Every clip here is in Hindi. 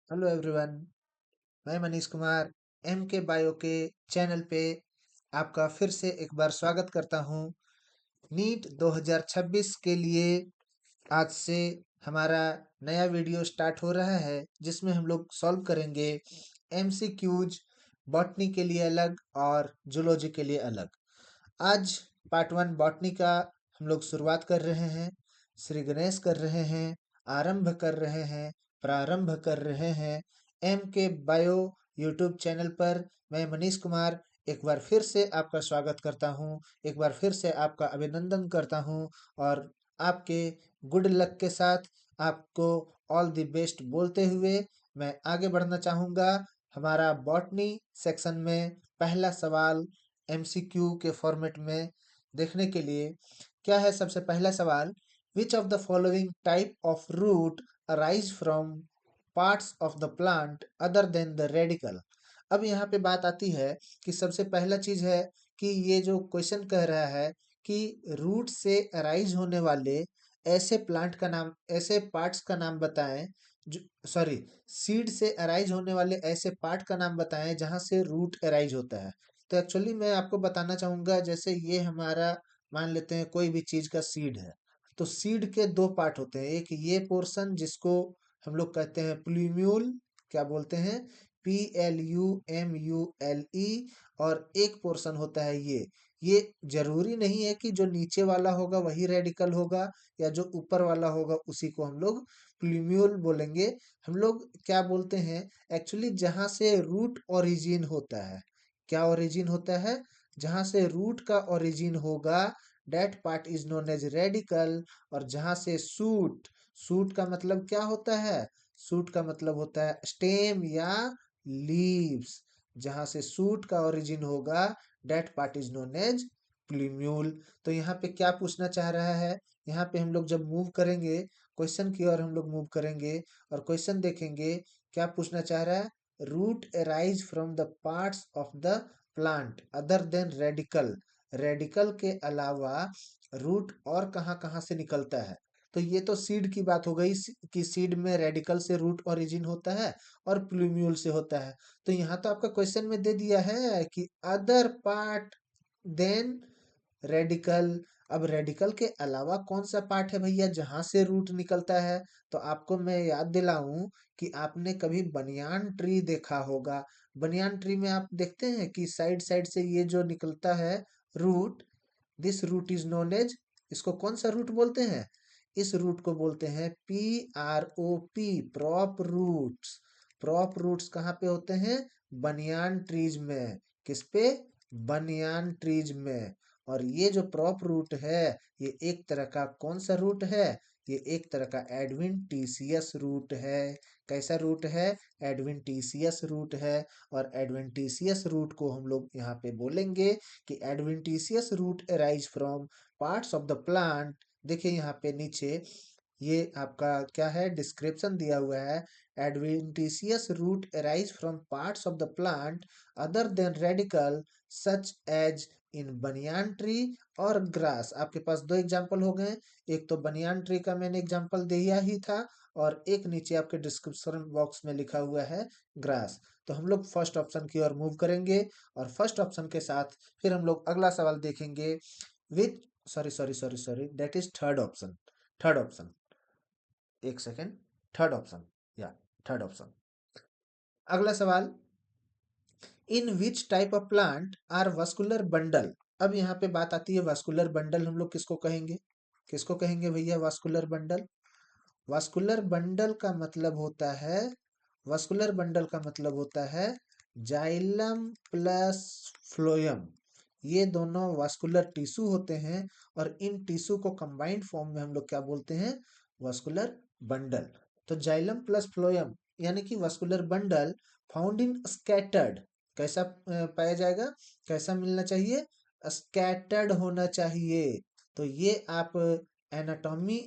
Hello everyone. मैं मनीष कुमार एम के बायो के चैनल पे आपका फिर से एक बार स्वागत करता हूँ। नीट 2026 के लिए आज से हमारा नया वीडियो स्टार्ट हो रहा है, जिसमें हम लोग सॉल्व करेंगे एमसीक्यूज बॉटनी के लिए अलग और जूलॉजी के लिए अलग। आज पार्ट 1 बॉटनी का हम लोग शुरुआत कर रहे हैं, श्री गणेश कर रहे हैं, आरंभ कर रहे हैं, प्रारंभ कर रहे हैं। एम के बायो यूट्यूब चैनल पर मैं मनीष कुमार एक बार फिर से आपका स्वागत करता हूं, एक बार फिर से आपका अभिनंदन करता हूं और आपके गुड लक के साथ आपको ऑल द बेस्ट बोलते हुए मैं आगे बढ़ना चाहूँगा। हमारा बॉटनी सेक्शन में पहला सवाल एमसीक्यू के फॉर्मेट में देखने के लिए क्या है। सबसे पहला सवाल, which of the following type of root arise from parts of the plant other than the radicle. अब यहाँ पे बात आती है कि सबसे पहला चीज है कि ये जो क्वेश्चन कह रहा है कि रूट से अराइज होने वाले ऐसे प्लांट का नाम, ऐसे पार्ट्स का नाम बताएं जो, सॉरी, सीड से अराइज होने वाले ऐसे पार्ट का नाम बताएं जहां से रूट अराइज होता है। तो एक्चुअली मैं आपको बताना चाहूंगा, जैसे ये हमारा मान लेते हैं कोई भी चीज का सीड है, तो सीड के दो पार्ट होते हैं। एक ये पोर्शन जिसको हम लोग कहते हैं प्लूम्यूल, क्या बोलते हैं, PLUMULE, और एक पोर्शन होता है ये जरूरी नहीं है कि जो नीचे वाला होगा वही रेडिकल होगा या जो ऊपर वाला होगा उसी को हम लोग प्लूम्यूल बोलेंगे। हम लोग क्या बोलते हैं, एक्चुअली जहां से रूट ओरिजिन होता है, क्या ओरिजिन होता है, जहां से रूट का ओरिजिन होगा that part is known as radicle. और जहां से सूट, सूट का मतलब क्या होता है, सूट का मतलब होता है स्टेम या लीव्स। जहां से सूट का ओरिजिन होगा that part is known as plumule. तो यहाँ पे क्या पूछना चाह रहा है, यहाँ पे हम लोग जब मूव करेंगे क्वेश्चन की ओर, हम लोग मूव करेंगे और क्वेश्चन देखेंगे क्या पूछना चाह रहा है। Root arise from the parts of the plant other than radicle, radicle के अलावा रूट और कहाँ कहाँ से निकलता है। तो ये तो सीड की बात हो गई कि सीड में रेडिकल से रूट ओरिजिन होता है और प्लूम्यूल से होता है। तो यहाँ तो आपका क्वेश्चन में दे दिया है कि अदर पार्ट देन रेडिकल। अब रेडिकल के अलावा कौन सा पार्ट है भैया जहां से रूट निकलता है। तो आपको मैं याद दिलाऊं कि आपने कभी बनियान ट्री देखा होगा। बनियान ट्री में आप देखते हैं कि साइड साइड से ये जो निकलता है root, this root is known as, इसको कौन सा रूट बोलते हैं, इस रूट को बोलते हैं PROP, prop roots. Prop roots कहाँ पे होते हैं, बनियान ट्रीज में। किस पे, बनियान ट्रीज में। और ये जो प्रॉप रूट है ये एक तरह का कौन सा रूट है, ये एक तरह का एडवेंटिशियस रूट है। कैसा रूट है, एडवेंटिशियस रूट है। और एडवेंटिशियस रूट को हम लोग यहाँ पे बोलेंगे कि adventitious root arise from parts of the plant. देखिए यहाँ पे नीचे ये आपका क्या है, डिस्क्रिप्शन दिया हुआ है। Adventitious root arise from parts of the plant other than radicle such as in banyan tree और ग्रास। आपके पास दो एग्जांपल हो गए, एक तो बनियान ट्री का मैंने एग्जांपल दिया ही था और एक नीचे आपके डिस्क्रिप्शन बॉक्स में लिखा हुआ है ग्रास। तो हम लोग फर्स्ट ऑप्शन की ओर मूव करेंगे और फर्स्ट ऑप्शन के साथ फिर हम लोग अगला सवाल देखेंगे। Which, sorry sorry sorry sorry, that is third option. Third option, एक सेकेंड, थर्ड ऑप्शन, या थर्ड ऑप्शन। अगला सवाल, in which type of plant are vascular bundle. अब यहाँ पे बात आती है वास्कुलर बंडल, हम लोग किसको कहेंगे, किसको कहेंगे भैया वास्कुलर बंडल। वास्कुलर बंडल का मतलब होता है, वास्कुलर बंडल का मतलब होता है जाइलम प्लस फ्लोयम। ये दोनों वास्कुलर टिश्यू होते हैं और इन टिश्यू को कंबाइंड फॉर्म में हम लोग क्या बोलते हैं, वास्कुलर बंडल। तो जाइलम प्लस फ्लोयम यानी कि vascular bundle found in scattered, कैसा पाया जाएगा, कैसा मिलना चाहिए, स्कैटर्ड होना चाहिए। तो ये आप एनाटॉमी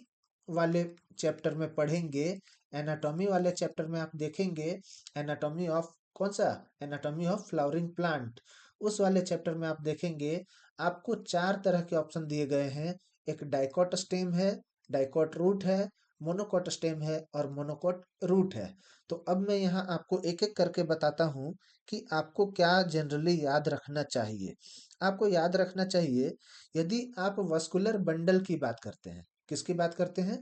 वाले चैप्टर में पढ़ेंगे। एनाटॉमी वाले चैप्टर में आप देखेंगे, एनाटॉमी ऑफ कौन सा, एनाटॉमी ऑफ फ्लावरिंग प्लांट, उस वाले चैप्टर में आप देखेंगे आपको चार तरह के ऑप्शन दिए गए हैं। एक डाइकोट स्टेम है, डाइकोट रूट है, मोनोकोट स्टेम है और मोनोकोट रूट है। तो अब मैं यहाँ आपको एक एक करके बताता हूँ कि आपको क्या जनरली याद रखना चाहिए। आपको याद रखना चाहिए, यदि आप वस्कुलर बंडल की बात करते हैं, किसकी बात करते हैं,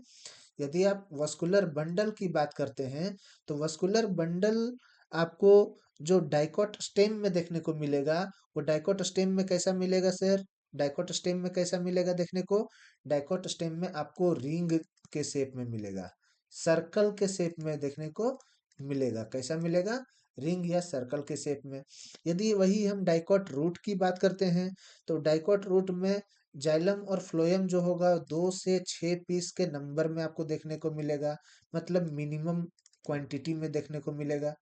यदि आप वस्कुलर बंडल की बात करते हैं, तो वस्कुलर बंडल आपको जो डाइकोट स्टेम में देखने को मिलेगा, वो डाइकोट स्टेम में कैसा मिलेगा सर? डाइकोट स्टेम में कैसा मिलेगा देखने को? डाइकोट स्टेम में आपको रिंग के शेप में मिलेगा, सर्कल के शेप में देखने को मिलेगा। कैसा मिलेगा? रिंग या सर्कल के शेप में। यदि वही हम डाइकोट रूट की बात करते हैं, तो डाइकोट रूट में जाइलम और फ्लोएम जो होगा 2 से 6 पीस के नंबर में आपको देखने को मिलेगा, मतलब मिनिमम क्वांटिटी में देखने को मिलेगा,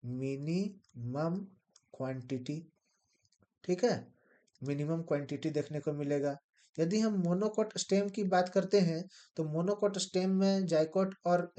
मिनिमम क्वांटिटी, ठीक है, मिनिमम क्वांटिटी देखने को मिलेगा। यदि हम मोनोकोट स्टेम की बात करते हैं, तो मोनोकोट स्टेम में जाइकोट और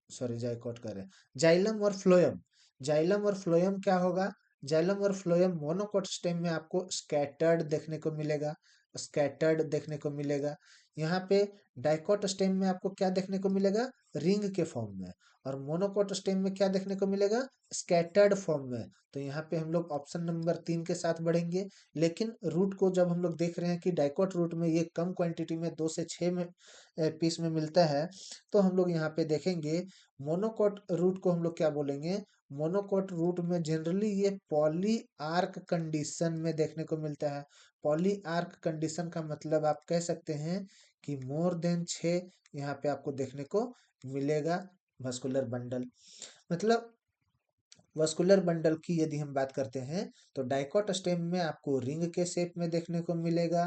सॉरी जाइकोट कर रहे हैं, जाइलम और फ्लोएम, जाइलम और फ्लोएम क्या होगा? जाइलम और फ्लोएम मोनोकोट स्टेम में आपको स्कैटर्ड देखने को मिलेगा, स्कैटर्ड देखने को मिलेगा। यहाँ पे डाइकोट स्टेम में आपको क्या देखने को मिलेगा? रिंग के फॉर्म में। और मोनोकोट स्टेम में क्या देखने को मिलेगा? स्कैटर्ड फॉर्म में। तो यहाँ पे हम लोग ऑप्शन नंबर 3 के साथ बढ़ेंगे। लेकिन रूट को जब हम लोग देख रहे हैं कि डाइकोट रूट में ये कम क्वांटिटी में 2 से 6 में पीस में मिलता है, तो हम लोग यहाँ पे देखेंगे मोनोकोट रूट को हम लोग क्या बोलेंगे? मोनोकोट रूट में जनरली ये पॉली आर्क कंडीशन में देखने को मिलता है। पॉली आर्क कंडीशन का मतलब आप कह सकते हैं कि मोर देन 6 यहाँ पे आपको देखने को मिलेगा मस्कुलर बंडल। मतलब वस्कुलर बंडल की यदि हम बात करते हैं, तो डाइकोट स्टेम में आपको रिंग के शेप में देखने को मिलेगा,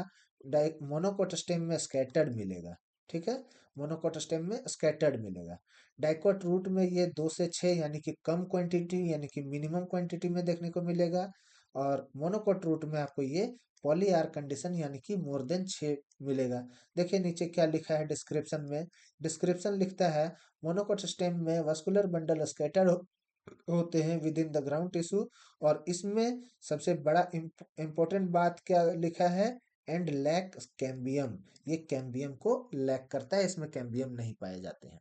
मोनोकोट स्टेम में स्कैटर्ड मिलेगा, ठीक है, मोनोकोट स्टेम में स्कैटर्ड मिलेगा। डाइकोट रूट में ये 2 से 6 यानी कि कम क्वांटिटी यानी कि मिनिमम क्वांटिटी में देखने को मिलेगा, और मोनोकोट रूट में आपको ये पॉली आर कंडीशन यानी कि मोर देन 6 मिलेगा। देखिए नीचे क्या लिखा है डिस्क्रिप्शन में, डिस्क्रिप्शन लिखता है मोनोकोट स्टेम में वस्कुलर बंडल स्कैटर्ड होते हैं with in the ground tissue, और इसमें सबसे बड़ा इम्पोर्टेंट बात क्या लिखा है? एंड लैक कैम्बियम, ये कैम्बियम को लैक करता है, इसमें कैम्बियम नहीं पाए जाते हैं।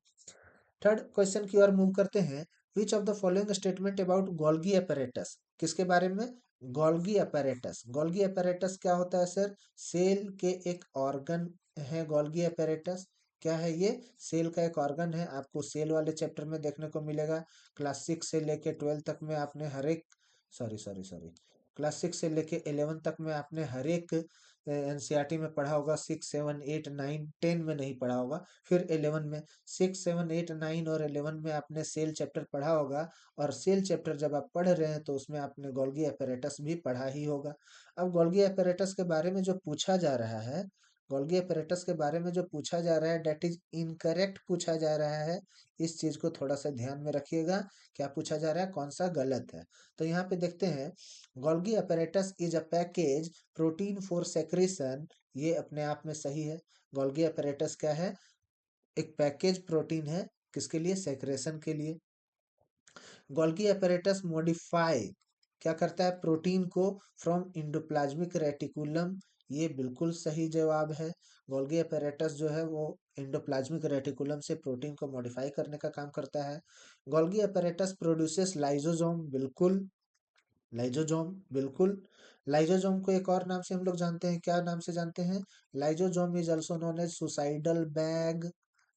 थर्ड क्वेश्चन की ओर मूव करते हैं। Which of the following statement about Golgi apparatus, किसके बारे में? Golgi apparatus। गोल्गी apparatus क्या होता है सर? सेल के एक ऑर्गन है गोल्गी apparatus। क्या है ये? सेल का एक ऑर्गन है। आपको सेल वाले चैप्टर में देखने को मिलेगा। क्लास 6 से लेके 12 तक में आपने हर एक सॉरी सॉरी सॉरी क्लास 6 से लेके 11 तक में आपने हर एक एनसीईआरटी में पढ़ा होगा। 6, 7, 8, 9, 10 में नहीं पढ़ा होगा, फिर 11 में। 6, 7, 8, 9 और 11 में आपने सेल चैप्टर पढ़ा होगा, और सेल चैप्टर जब आप पढ़ रहे हैं तो उसमें आपने गोल्गी apparatus भी पढ़ा ही होगा। अब गोल्गी apparatus के बारे में जो पूछा जा रहा है, गोल्गी apparatus के बारे में जो पूछा जा रहा है, डेट इज इनकरेक्ट पूछा जा रहा है। इस चीज को थोड़ा सा ध्यान में रखिएगा, क्या पूछा जा रहा है, कौन सा गलत है। तो यहाँ पे देखते हैं, Golgi apparatus is a package protein for secretion, ये अपने आप में सही है। गोल्गी apparatus क्या है? एक पैकेज प्रोटीन है, किसके लिए? सेक्रेशन के लिए। गोल्गी apparatus मॉडिफाई क्या करता है? प्रोटीन को फ्रॉम इंडोप्लाज्मिक रेटिकुलम, ये बिल्कुल सही जवाब है। गोल्गी apparatus जो है वो इंडोप्लाज्मिक रेटिकुलम से प्रोटीन को मॉडिफाई करने का काम करता है। गोल्गी apparatus प्रोड्यूसेस लाइजोसोम, बिल्कुल। लाइजोसोम बिल्कुल। लाइजोसोम को एक और नाम से हम लोग जानते हैं, क्या नाम से जानते हैं? Lysosome is also known as suicidal bag.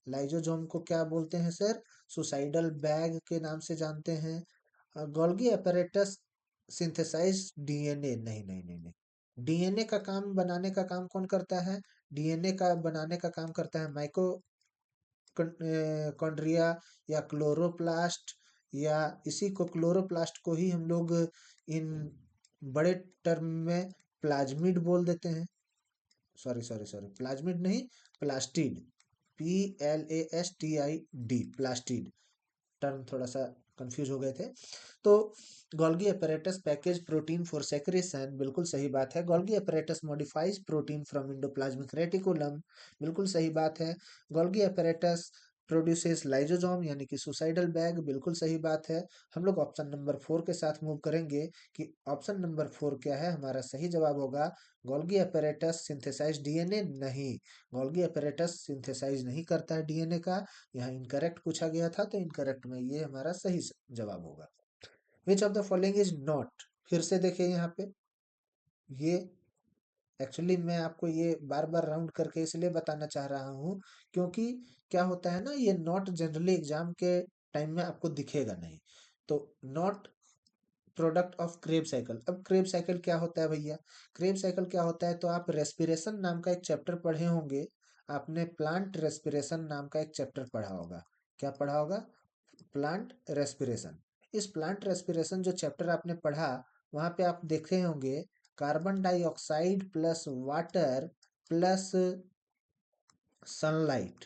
Lysosome को क्या बोलते हैं सर? सुसाइडल बैग के नाम से जानते हैं। गोल्गी apparatus सिंथेसाइज डीएनए, नहीं नहीं नहीं नहीं, डीएनए का काम बनाने का काम कौन करता है? डीएनए का बनाने का काम करता है कॉन्ड्रिया या क्लोरोप्लास्ट, या इसी को क्लोरोप्लास्ट को ही हम लोग इन बड़े टर्म में प्लाज्मिड बोल देते हैं। सॉरी सॉरी सॉरी प्लाज्मिड नहीं, प्लास्टिड, PLASTID, प्लास्टिड। टर्म थोड़ा सा कंफ्यूज हो गए थे। तो Golgi apparatus package protein for secretion, बिल्कुल सही बात है। Golgi apparatus modifies protein from endoplasmic reticulum, बिल्कुल सही बात है। गोल्गी apparatus प्रोड्यूसेस लाइजोजोम यानी कि सुसाइडल बैग, बिल्कुल सही बात है। हम लोग ऑप्शन नंबर 4 के साथ मूव करेंगे कि ऑप्शन नंबर 4 क्या है, हमारा सही जवाब होगा गोल्गी apparatus सिंथेसाइज डीएनए नहीं। गोल्गी apparatus सिंथेसाइज नहीं करता है डीएनए का। यहाँ इनकरेक्ट पूछा गया था तो इनकरेक्ट में ये हमारा सही जवाब होगा। विच of the following is not, फिर से देखिए यहाँ पे, ये एक्चुअली मैं आपको ये बार बार राउंड करके इसलिए बताना चाह रहा हूँ क्योंकि क्या होता है ना, ये नॉट जनरली एग्जाम के टाइम में आपको दिखेगा नहीं। तो not product of Krebs cycle. अब क्रेब साइकिल क्या होता है भैया, क्रेब साइकिल क्या होता है, तो आप रेस्पिरेशन नाम का एक चैप्टर पढ़े होंगे। आपने प्लांट रेस्पिरेशन नाम का एक चैप्टर पढ़ा होगा। क्या पढ़ा होगा, प्लांट रेस्पिरेशन। इस प्लांट रेस्पिरेशन जो चैप्टर आपने पढ़ा, वहां पे आप देखे होंगे carbon dioxide plus water plus sunlight,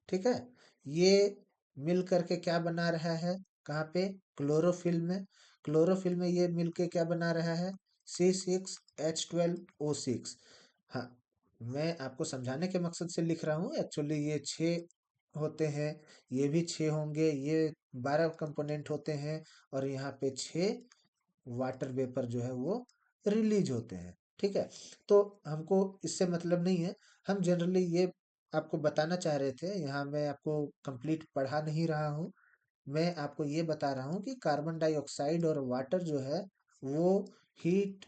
ठीक है, ये मिल करके क्या बना रहा है, कहाँ पे, क्लोरोफिल में। क्लोरोफिल में ये मिलके क्या बना रहा है, C6H12O6। हाँ, मैं आपको समझाने के मकसद से लिख रहा हूँ, एक्चुअली ये 6 होते हैं, ये भी 6 होंगे, ये 12 कंपोनेंट होते हैं, और यहाँ पे 6 वाटर वेपर जो है वो रिलीज होते हैं। ठीक है, तो हमको इससे मतलब नहीं है, हम जनरली ये आपको बताना चाह रहे थे। यहाँ मैं आपको कंप्लीट पढ़ा नहीं रहा हूँ, मैं आपको ये बता रहा हूँ कि कार्बन डाइऑक्साइड और वाटर जो है वो हीट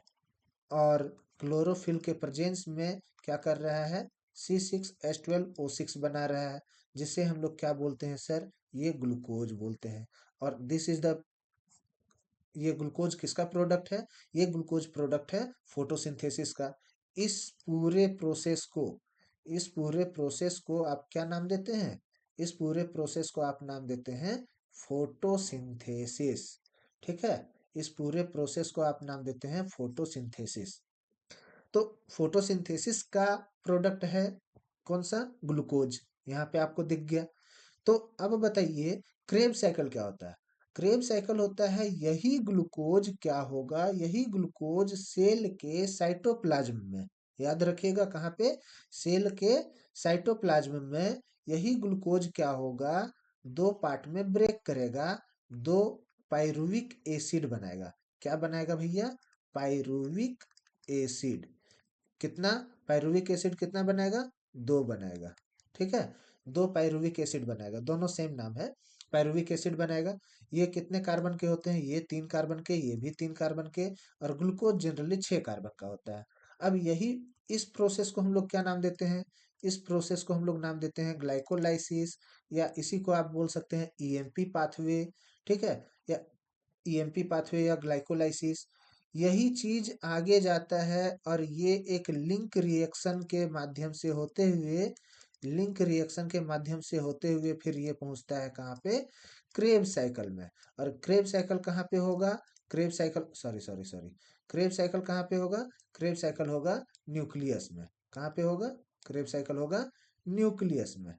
और क्लोरोफिल के प्रेजेंस में क्या कर रहा है, C6H12O6 बना रहा है, जिसे हम लोग क्या बोलते हैं सर, ये ग्लूकोज बोलते हैं। और दिस इज द, ये ग्लूकोज किसका प्रोडक्ट है, ये ग्लूकोज प्रोडक्ट है फोटोसिंथेसिस का। इस पूरे प्रोसेस को, इस पूरे प्रोसेस को आप क्या नाम देते हैं, इस पूरे प्रोसेस को आप नाम देते हैं फोटोसिंथेसिस। ठीक है, इस पूरे प्रोसेस को आप नाम देते हैं फोटोसिंथेसिस। तो फोटोसिंथेसिस का प्रोडक्ट है कौन सा, ग्लूकोज, यहाँ पे आपको दिख गया। तो अब बताइए क्रेब साइकिल क्या होता है। क्रेब साइकिल होता है, यही ग्लूकोज क्या होगा, यही ग्लूकोज सेल के साइटोप्लाज्म में, याद रखिएगा कहाँ पे, सेल के साइटोप्लाज्म में यही ग्लूकोज क्या होगा, दो पार्ट में ब्रेक करेगा, दो पाइरुविक एसिड बनाएगा। क्या बनाएगा भैया, पाइरुविक एसिड। कितना, पाइरुविक एसिड कितना बनाएगा, 2 बनाएगा। ठीक है, 2 पाइरुविक एसिड बनाएगा, दोनों सेम नाम है, पाइरुविक एसिड बनाएगा। ये कितने कार्बन के होते हैं, ये 3 कार्बन के, ये भी 3 कार्बन के, और ग्लूकोज जनरली 6 कार्बन का होता है। अब यही, इस प्रोसेस को हम लोग क्या नाम देते हैं, इस प्रोसेस को हम लोग नाम देते हैं ग्लाइकोलाइसिस, या इसी को आप बोल सकते हैं ईएमपी पाथवे। ठीक है, या ईएमपी पाथवे या ग्लाइकोलाइसिस। यही चीज आगे जाता है और ये एक लिंक रिएक्शन के माध्यम से होते हुए, लिंक रिएक्शन के माध्यम से होते हुए फिर ये पहुंचता है कहाँ पे, क्रेब साइकिल में। और क्रेब साइकिल कहाँ पे होगा, Krebs cycle, sorry sorry sorry, Krebs cycle कहाँ पे होगा, क्रेब साइकिल होगा न्यूक्लियस में। कहाँ पे होगा, क्रेब साइकिल होगा न्यूक्लियस में।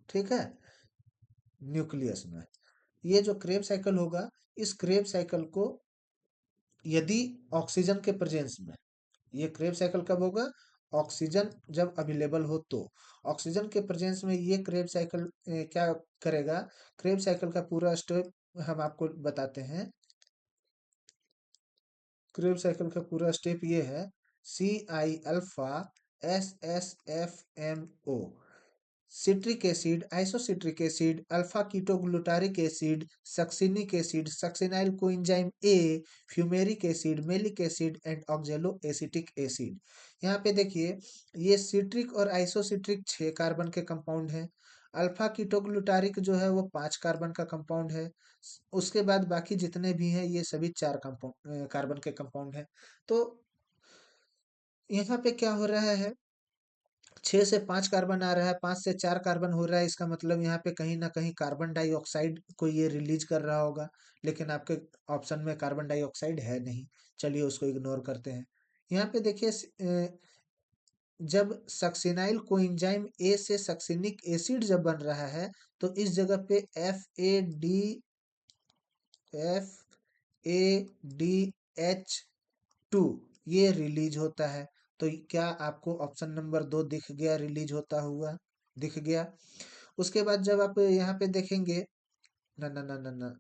ठीक है, न्यूक्लियस में ये जो क्रेब साइकिल होगा, इस क्रेब साइकिल को यदि ऑक्सीजन के प्रेजेंस में, ये क्रेब साइकिल कब होगा, ऑक्सीजन जब अवेलेबल हो तो, ऑक्सीजन के प्रेजेंस में ये क्रेब साइकिल क्या करेगा, क्रेब साइकिल का पूरा स्टेप हम आपको बताते हैं। क्रेब साइकिल का पूरा स्टेप ये है, CI alpha SSFMO, citric acid, isocitric acid, alpha ketoglutaric acid, succinic acid, succinyl coenzyme A, fumaric acid, malic acid and ऑक्जेलो acetic acid. यहाँ पे देखिए, ये सिट्रिक और आइसोसिट्रिक 6 कार्बन के कंपाउंड हैं। अल्फा कीटोग्लूटारिक जो है वो 5 कार्बन का कंपाउंड है। उसके बाद बाकी जितने भी हैं ये सभी 4 कंपाउंड कार्बन के कंपाउंड हैं। तो यहाँ पे क्या हो रहा है, 6 से 5 कार्बन आ रहा है, 5 से 4 कार्बन हो रहा है, इसका मतलब यहाँ पे कहीं ना कहीं कार्बन डाइऑक्साइड को ये रिलीज कर रहा होगा। लेकिन आपके ऑप्शन में कार्बन डाइऑक्साइड है नहीं, चलिए उसको इग्नोर करते हैं। यहाँ पे देखिए जब सक्सिनाइल कोएंजाइम ए से सक्सिनिक एसिड जब बन रहा है, तो इस जगह पे FADH2 ये रिलीज होता है। तो क्या आपको ऑप्शन नंबर 2 दिख गया, रिलीज होता हुआ दिख गया। उसके बाद जब आप यहाँ पे देखेंगे, ना ना ना ना ना,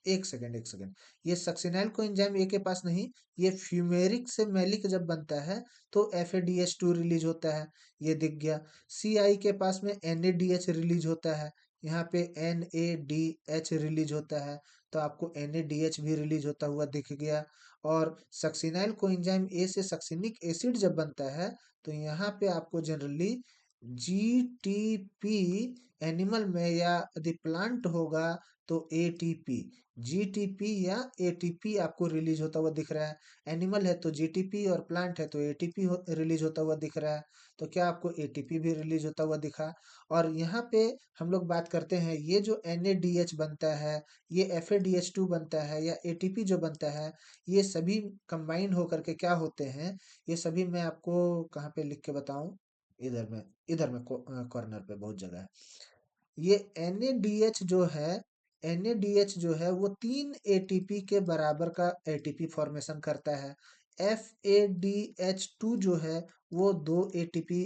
एक सेकेंड एक सेकेंड, ये सक्सिनाइल को एंजाइम ए के पास नहीं, ये फ्यूमेरिक से मैलिक जब बनता है तो FADH2 रिलीज होता है, ये दिख गया। CI के पास में NADH रिलीज होता है, यहाँ पे NADH रिलीज होता है, तो आपको NADH भी रिलीज होता हुआ दिख गया। और सक्सिनाइल को एंजाइम ए से सक्सिनिक एसिड जब बनता है तो यहाँ पे आपको जनरली GTP, एनिमल में या यदि प्लांट होगा तो ATP, GTP या ATP आपको रिलीज होता हुआ दिख रहा है। एनिमल है तो GTP और प्लांट है तो ATP रिलीज होता हुआ दिख रहा है। तो क्या आपको ATP भी रिलीज होता हुआ दिखा? और यहाँ पे हम लोग बात करते हैं, ये जो NADH बनता है, ये FADH2 बनता है या ATP जो बनता है, ये सभी कंबाइंड होकर के क्या होते हैं, ये सभी मैं आपको कहाँ पे लिख के बताऊं, इधर में कॉर्नर पे बहुत जगह है। ये NADH जो है, NADH जो है वो 3 ATP के बराबर का ATP फॉर्मेशन करता है। FADH2 जो है वो 2 ATP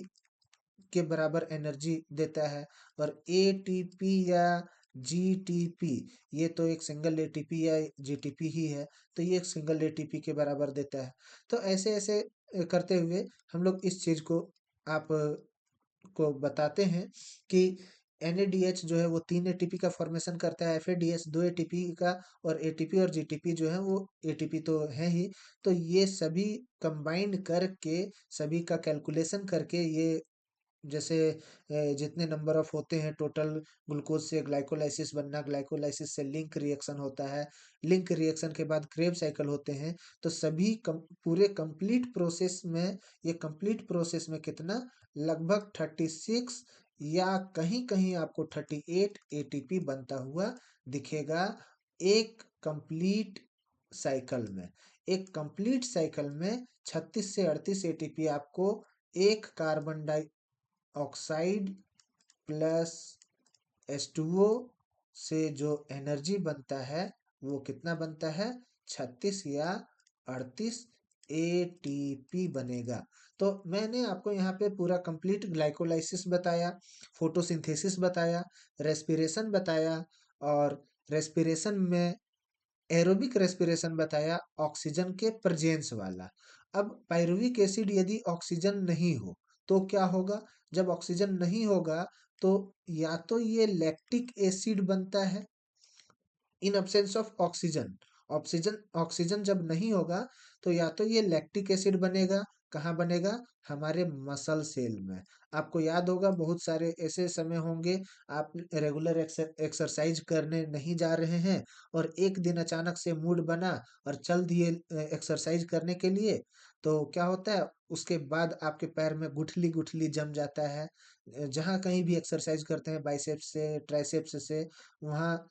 के बराबर एनर्जी देता है। और ATP या GTP, ये तो एक सिंगल ATP या GTP ही है, तो ये एक सिंगल ATP के बराबर देता है। तो ऐसे ऐसे करते हुए हम लोग इस चीज को आप को बताते हैं कि NADH जो है वो 3 ATP का फॉर्मेशन करता है, FADH 2 ATP का, और ATP और GTP जो है वो ATP तो है ही। तो ये सभी कंबाइंड करके, सभी का कैलकुलेशन करके, ये जैसे जितने नंबर ऑफ होते हैं टोटल, ग्लूकोज से ग्लाइकोलाइसिस बनना, ग्लाइकोलाइसिस से लिंक रिएक्शन होता है, लिंक रिएक्शन के बाद क्रेब साइकिल होते हैं। तो सभी पूरे कंप्लीट प्रोसेस में, ये कंप्लीट प्रोसेस में कितना, लगभग 36 या कहीं कहीं आपको 38 ATP बनता हुआ दिखेगा एक कंप्लीट साइकिल में। एक कंप्लीट साइकिल में 36 से 38 ATP आपको एक कार्बन ऑक्साइड प्लस H2O से जो एनर्जी बनता है वो कितना बनता है, 36 या 38 ATP बनेगा। तो मैंने आपको यहाँ पे पूरा कंप्लीट ग्लाइकोलाइसिस बताया, फोटोसिंथेसिस बताया, रेस्पिरेशन बताया, और रेस्पिरेशन में एरोबिक रेस्पिरेशन बताया ऑक्सीजन के प्रेजेंस वाला। अब पायरुविक एसिड यदि ऑक्सीजन नहीं हो तो क्या होगा? जब ऑक्सीजन नहीं होगा तो या तो ये लैक्टिक एसिड बनता है इन absence of oxygen. Oxygen oxygen जब नहीं होगा तो या तो ये लैक्टिक एसिड बनेगा, कहाँ बनेगा, हमारे मसल सेल में। आपको याद होगा बहुत सारे ऐसे समय होंगे, आप रेगुलर एक्सरसाइज करने नहीं जा रहे हैं और एक दिन अचानक से मूड बना और चल दिए एक्सरसाइज करने के लिए, तो क्या होता है उसके बाद आपके पैर में गुठली गुठली जम जाता है। जहाँ कहीं भी एक्सरसाइज करते हैं बाइसेप्स से, ट्राइसेप्स से, वहाँ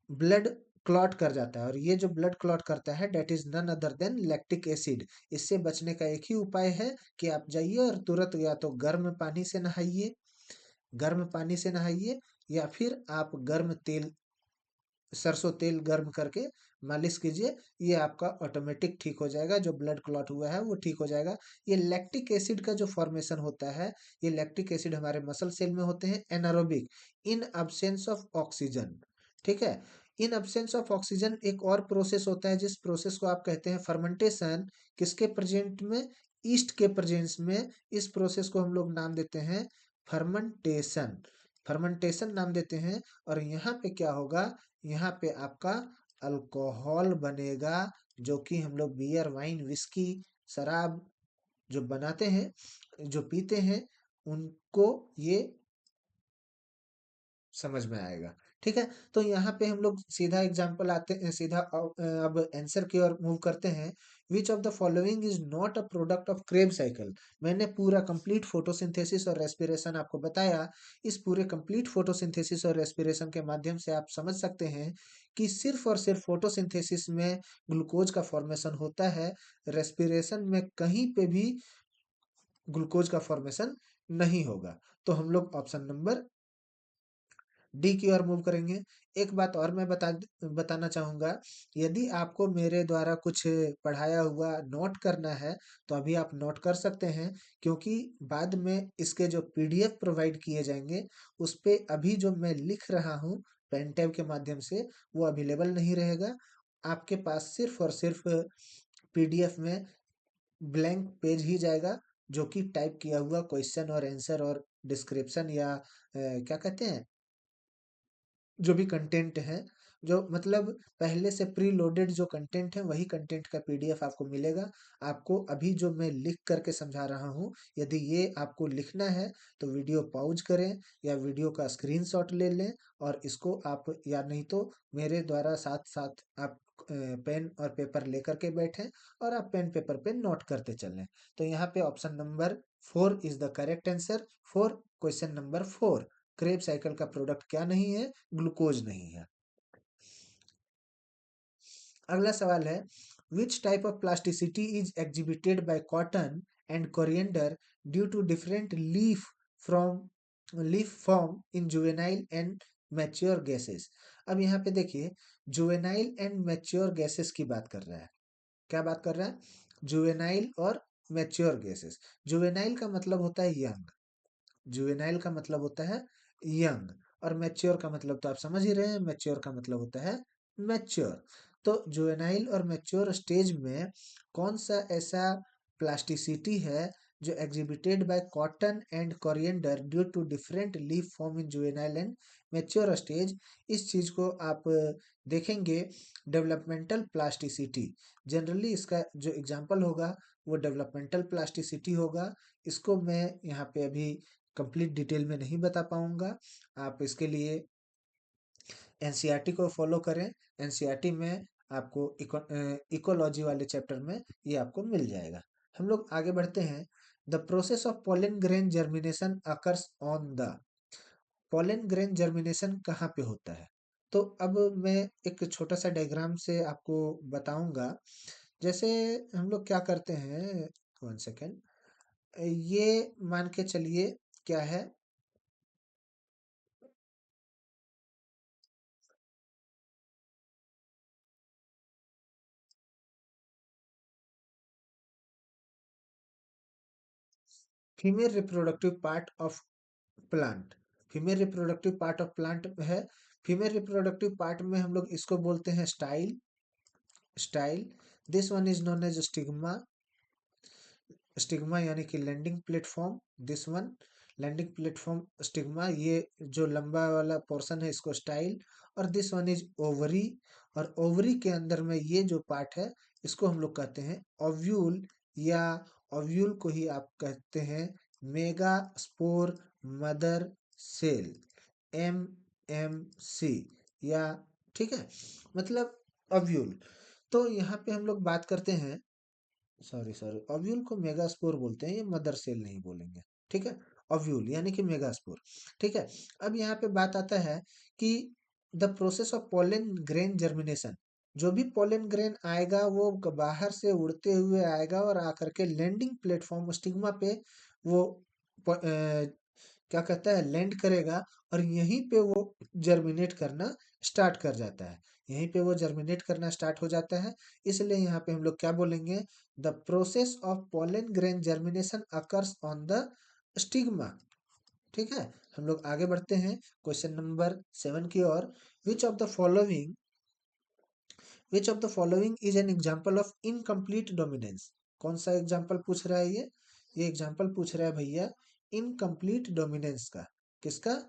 ब्लड क्लॉट कर जाता है, और ये जो ब्लड क्लॉट करता है that is none other than lactic acid. इससे बचने का एक ही उपाय है कि आप जाइए और तुरंत या तो गर्म पानी से नहाइए, गर्म पानी से नहाइए, या फिर आप गर्म तेल, सरसों तेल गर्म करके मालिश कीजिए। ये आपका ऑटोमेटिक ठीक हो जाएगा, जो ब्लड क्लॉट हुआ है वो ठीक हो जाएगा। ये लैक्टिक एसिड का जो फॉर्मेशन होता है, ये लैक्टिक एसिड हमारे मसल सेल में होते हैं anaerobic, in absence of oxygen. ठीक है, इन अब्सेंस ऑफ ऑक्सीजन एक और प्रोसेस होता है जिस प्रोसेस को आप कहते हैं फर्मेंटेशन। किसके प्रेजेंट में? ईस्ट के प्रेजेंस में। इस प्रोसेस को हम लोग नाम देते हैं फर्मेंटेशन, फर्मेंटेशन नाम देते हैं। और यहाँ पे क्या होगा, यहाँ पे आपका अल्कोहल बनेगा, जो कि हम लोग बियर, वाइन, विस्की, शराब जो बनाते हैं, जो पीते हैं, उनको ये समझ में आएगा। ठीक है, तो यहाँ पे हम लोग सीधा एग्जांपल आते हैं, सीधा अब आंसर की ओर मूव करते हैं। Which of the following is not a product of Krebs cycle? मैंने पूरा कंप्लीट फोटोसिंथेसिस और रेस्पिरेशन आपको बताया। इस पूरे कंप्लीट फोटोसिंथेसिस और रेस्पिरेशन के माध्यम से आप समझ सकते हैं कि सिर्फ और सिर्फ फोटोसिंथेसिस में ग्लूकोज का फॉर्मेशन होता है, रेस्पिरेशन में कहीं पे भी ग्लूकोज का फॉर्मेशन नहीं होगा। तो हम लोग ऑप्शन नंबर डी की ओर मूव करेंगे। एक बात और मैं बताना चाहूँगा, यदि आपको मेरे द्वारा कुछ पढ़ाया हुआ नोट करना है, तो अभी आप नोट कर सकते हैं, क्योंकि बाद में इसके जो पीडीएफ प्रोवाइड किए जाएँगे, उस पे अभी जो मैं लिख रहा हूँ पेन टैब के माध्यम से, वो अवेलेबल नहीं रहेगा। आपके पास सिर्फ़ और सिर्फ़ पीडीएफ में ब्लैंक पेज ही जाएगा, जो कि टाइप किया हुआ क्वेश्चन और आंसर और डिस्क्रिप्शन या क्या कहते हैं, जो भी कंटेंट है, जो मतलब पहले से प्री लोडेड जो कंटेंट है, वही कंटेंट का पीडीएफ आपको मिलेगा। आपको अभी जो मैं लिख करके समझा रहा हूँ, यदि ये आपको लिखना है, तो वीडियो पॉज करें या वीडियो का स्क्रीनशॉट ले लें और इसको आप, या नहीं तो मेरे द्वारा साथ-साथ आप पेन और पेपर लेकर के बैठें और आप पेन पेपर पे नोट करते चलें। तो यहाँ पे option number 4 is the correct answer. 4, question number 4, Krebs cycle का प्रोडक्ट क्या नहीं है? ग्लूकोज नहीं है। अगला सवाल है, which type of plasticity is exhibited by cotton and coriander due to different leaf form in juvenile and mature gases. अब यहाँ पे देखिए, जुवेनाइल एंड मैच्योर गैसेस की बात कर रहा है। क्या बात कर रहा है? जुवेनाइल और मैच्योर गैसेस। जुवेनाइल का मतलब होता है यंग, जुवेनाइल का मतलब होता है यंग, और मैच्योर का मतलब तो आप समझ ही रहे हैं, मैच्योर का मतलब होता है मैच्योर। तो जुवेनाइल और मैच्योर स्टेज में कौन सा ऐसा प्लास्टिसिटी है जो exhibited by cotton and coriander due to different leaf form in juvenile and mature stage? इस चीज को आप देखेंगे, डेवलपमेंटल प्लास्टिसिटी। जनरली इसका जो एग्जांपल होगा वो डेवलपमेंटल प्लास्टिसिटी होगा। इसको मैं यहाँ पे अभी कंप्लीट डिटेल में नहीं बता पाऊंगा। आप इसके लिए एनसीईआरटी को फॉलो करें। एनसीईआरटी में आपको इकोलॉजी वाले चैप्टर में ये आपको मिल जाएगा। हम लोग आगे बढ़ते हैं। The process of pollen grain germination occurs on the, pollen grain germination कहाँ पे होता है? तो अब मैं एक छोटा सा डायग्राम से आपको बताऊंगा। जैसे हम लोग क्या करते हैं, 1 सेकेंड, ये मान के चलिए क्या है, female reproductive part of plant. Female reproductive part of plant है। फीमेल रिप्रोडक्टिव पार्ट में हम लोग इसको बोलते हैं style. Style, this one is known as stigma. Stigma यानी कि landing platform. This one landing platform stigma, ये जो लंबा वाला पोर्शन है इसको स्टाइल। और दिस वन इज ओवरी, और ओवरी के अंदर में ये जो पार्ट है इसको हम लोग कहते हैं ओव्यूल, या ओव्यूल को ही आप कहते हैं megaspore mother cell, MMC, या ठीक है, मतलब ओव्यूल। तो यहाँ पे हम लोग बात करते हैं, सॉरी सॉरी, ओव्यूल को मेगास्पोर बोलते हैं, ये मदर सेल नहीं बोलेंगे। ठीक है, ओव्यूल यानी कि मेगास्पोर। ठीक है, अब यहाँ पे बात आता है कि the process of pollen grain germination, जो भी पोलन ग्रेन आएगा वो बाहर से उड़ते हुए आएगा और आकर के लैंडिंग प्लेटफॉर्म स्टिग्मा पे वो क्या कहता है, लैंड करेगा, और यहीं पे वो जर्मिनेट करना स्टार्ट कर जाता है। यहीं पे वो जर्मिनेट करना स्टार्ट हो जाता है। इसलिए यहाँ पे हम लोग क्या बोलेंगे, the process of pollen grain germination occurs on the stigma. ठीक है, हम लोग आगे बढ़ते हैं क्वेश्चन नंबर 7 की ओर। Which of the following, which of the following is an example of incomplete dominance? कौन सा एग्जाम्पल पूछ रहा है ये एग्जाम्पल पूछ रहा है भैया इनकम्प्लीट डोमिनेंस का। किसका?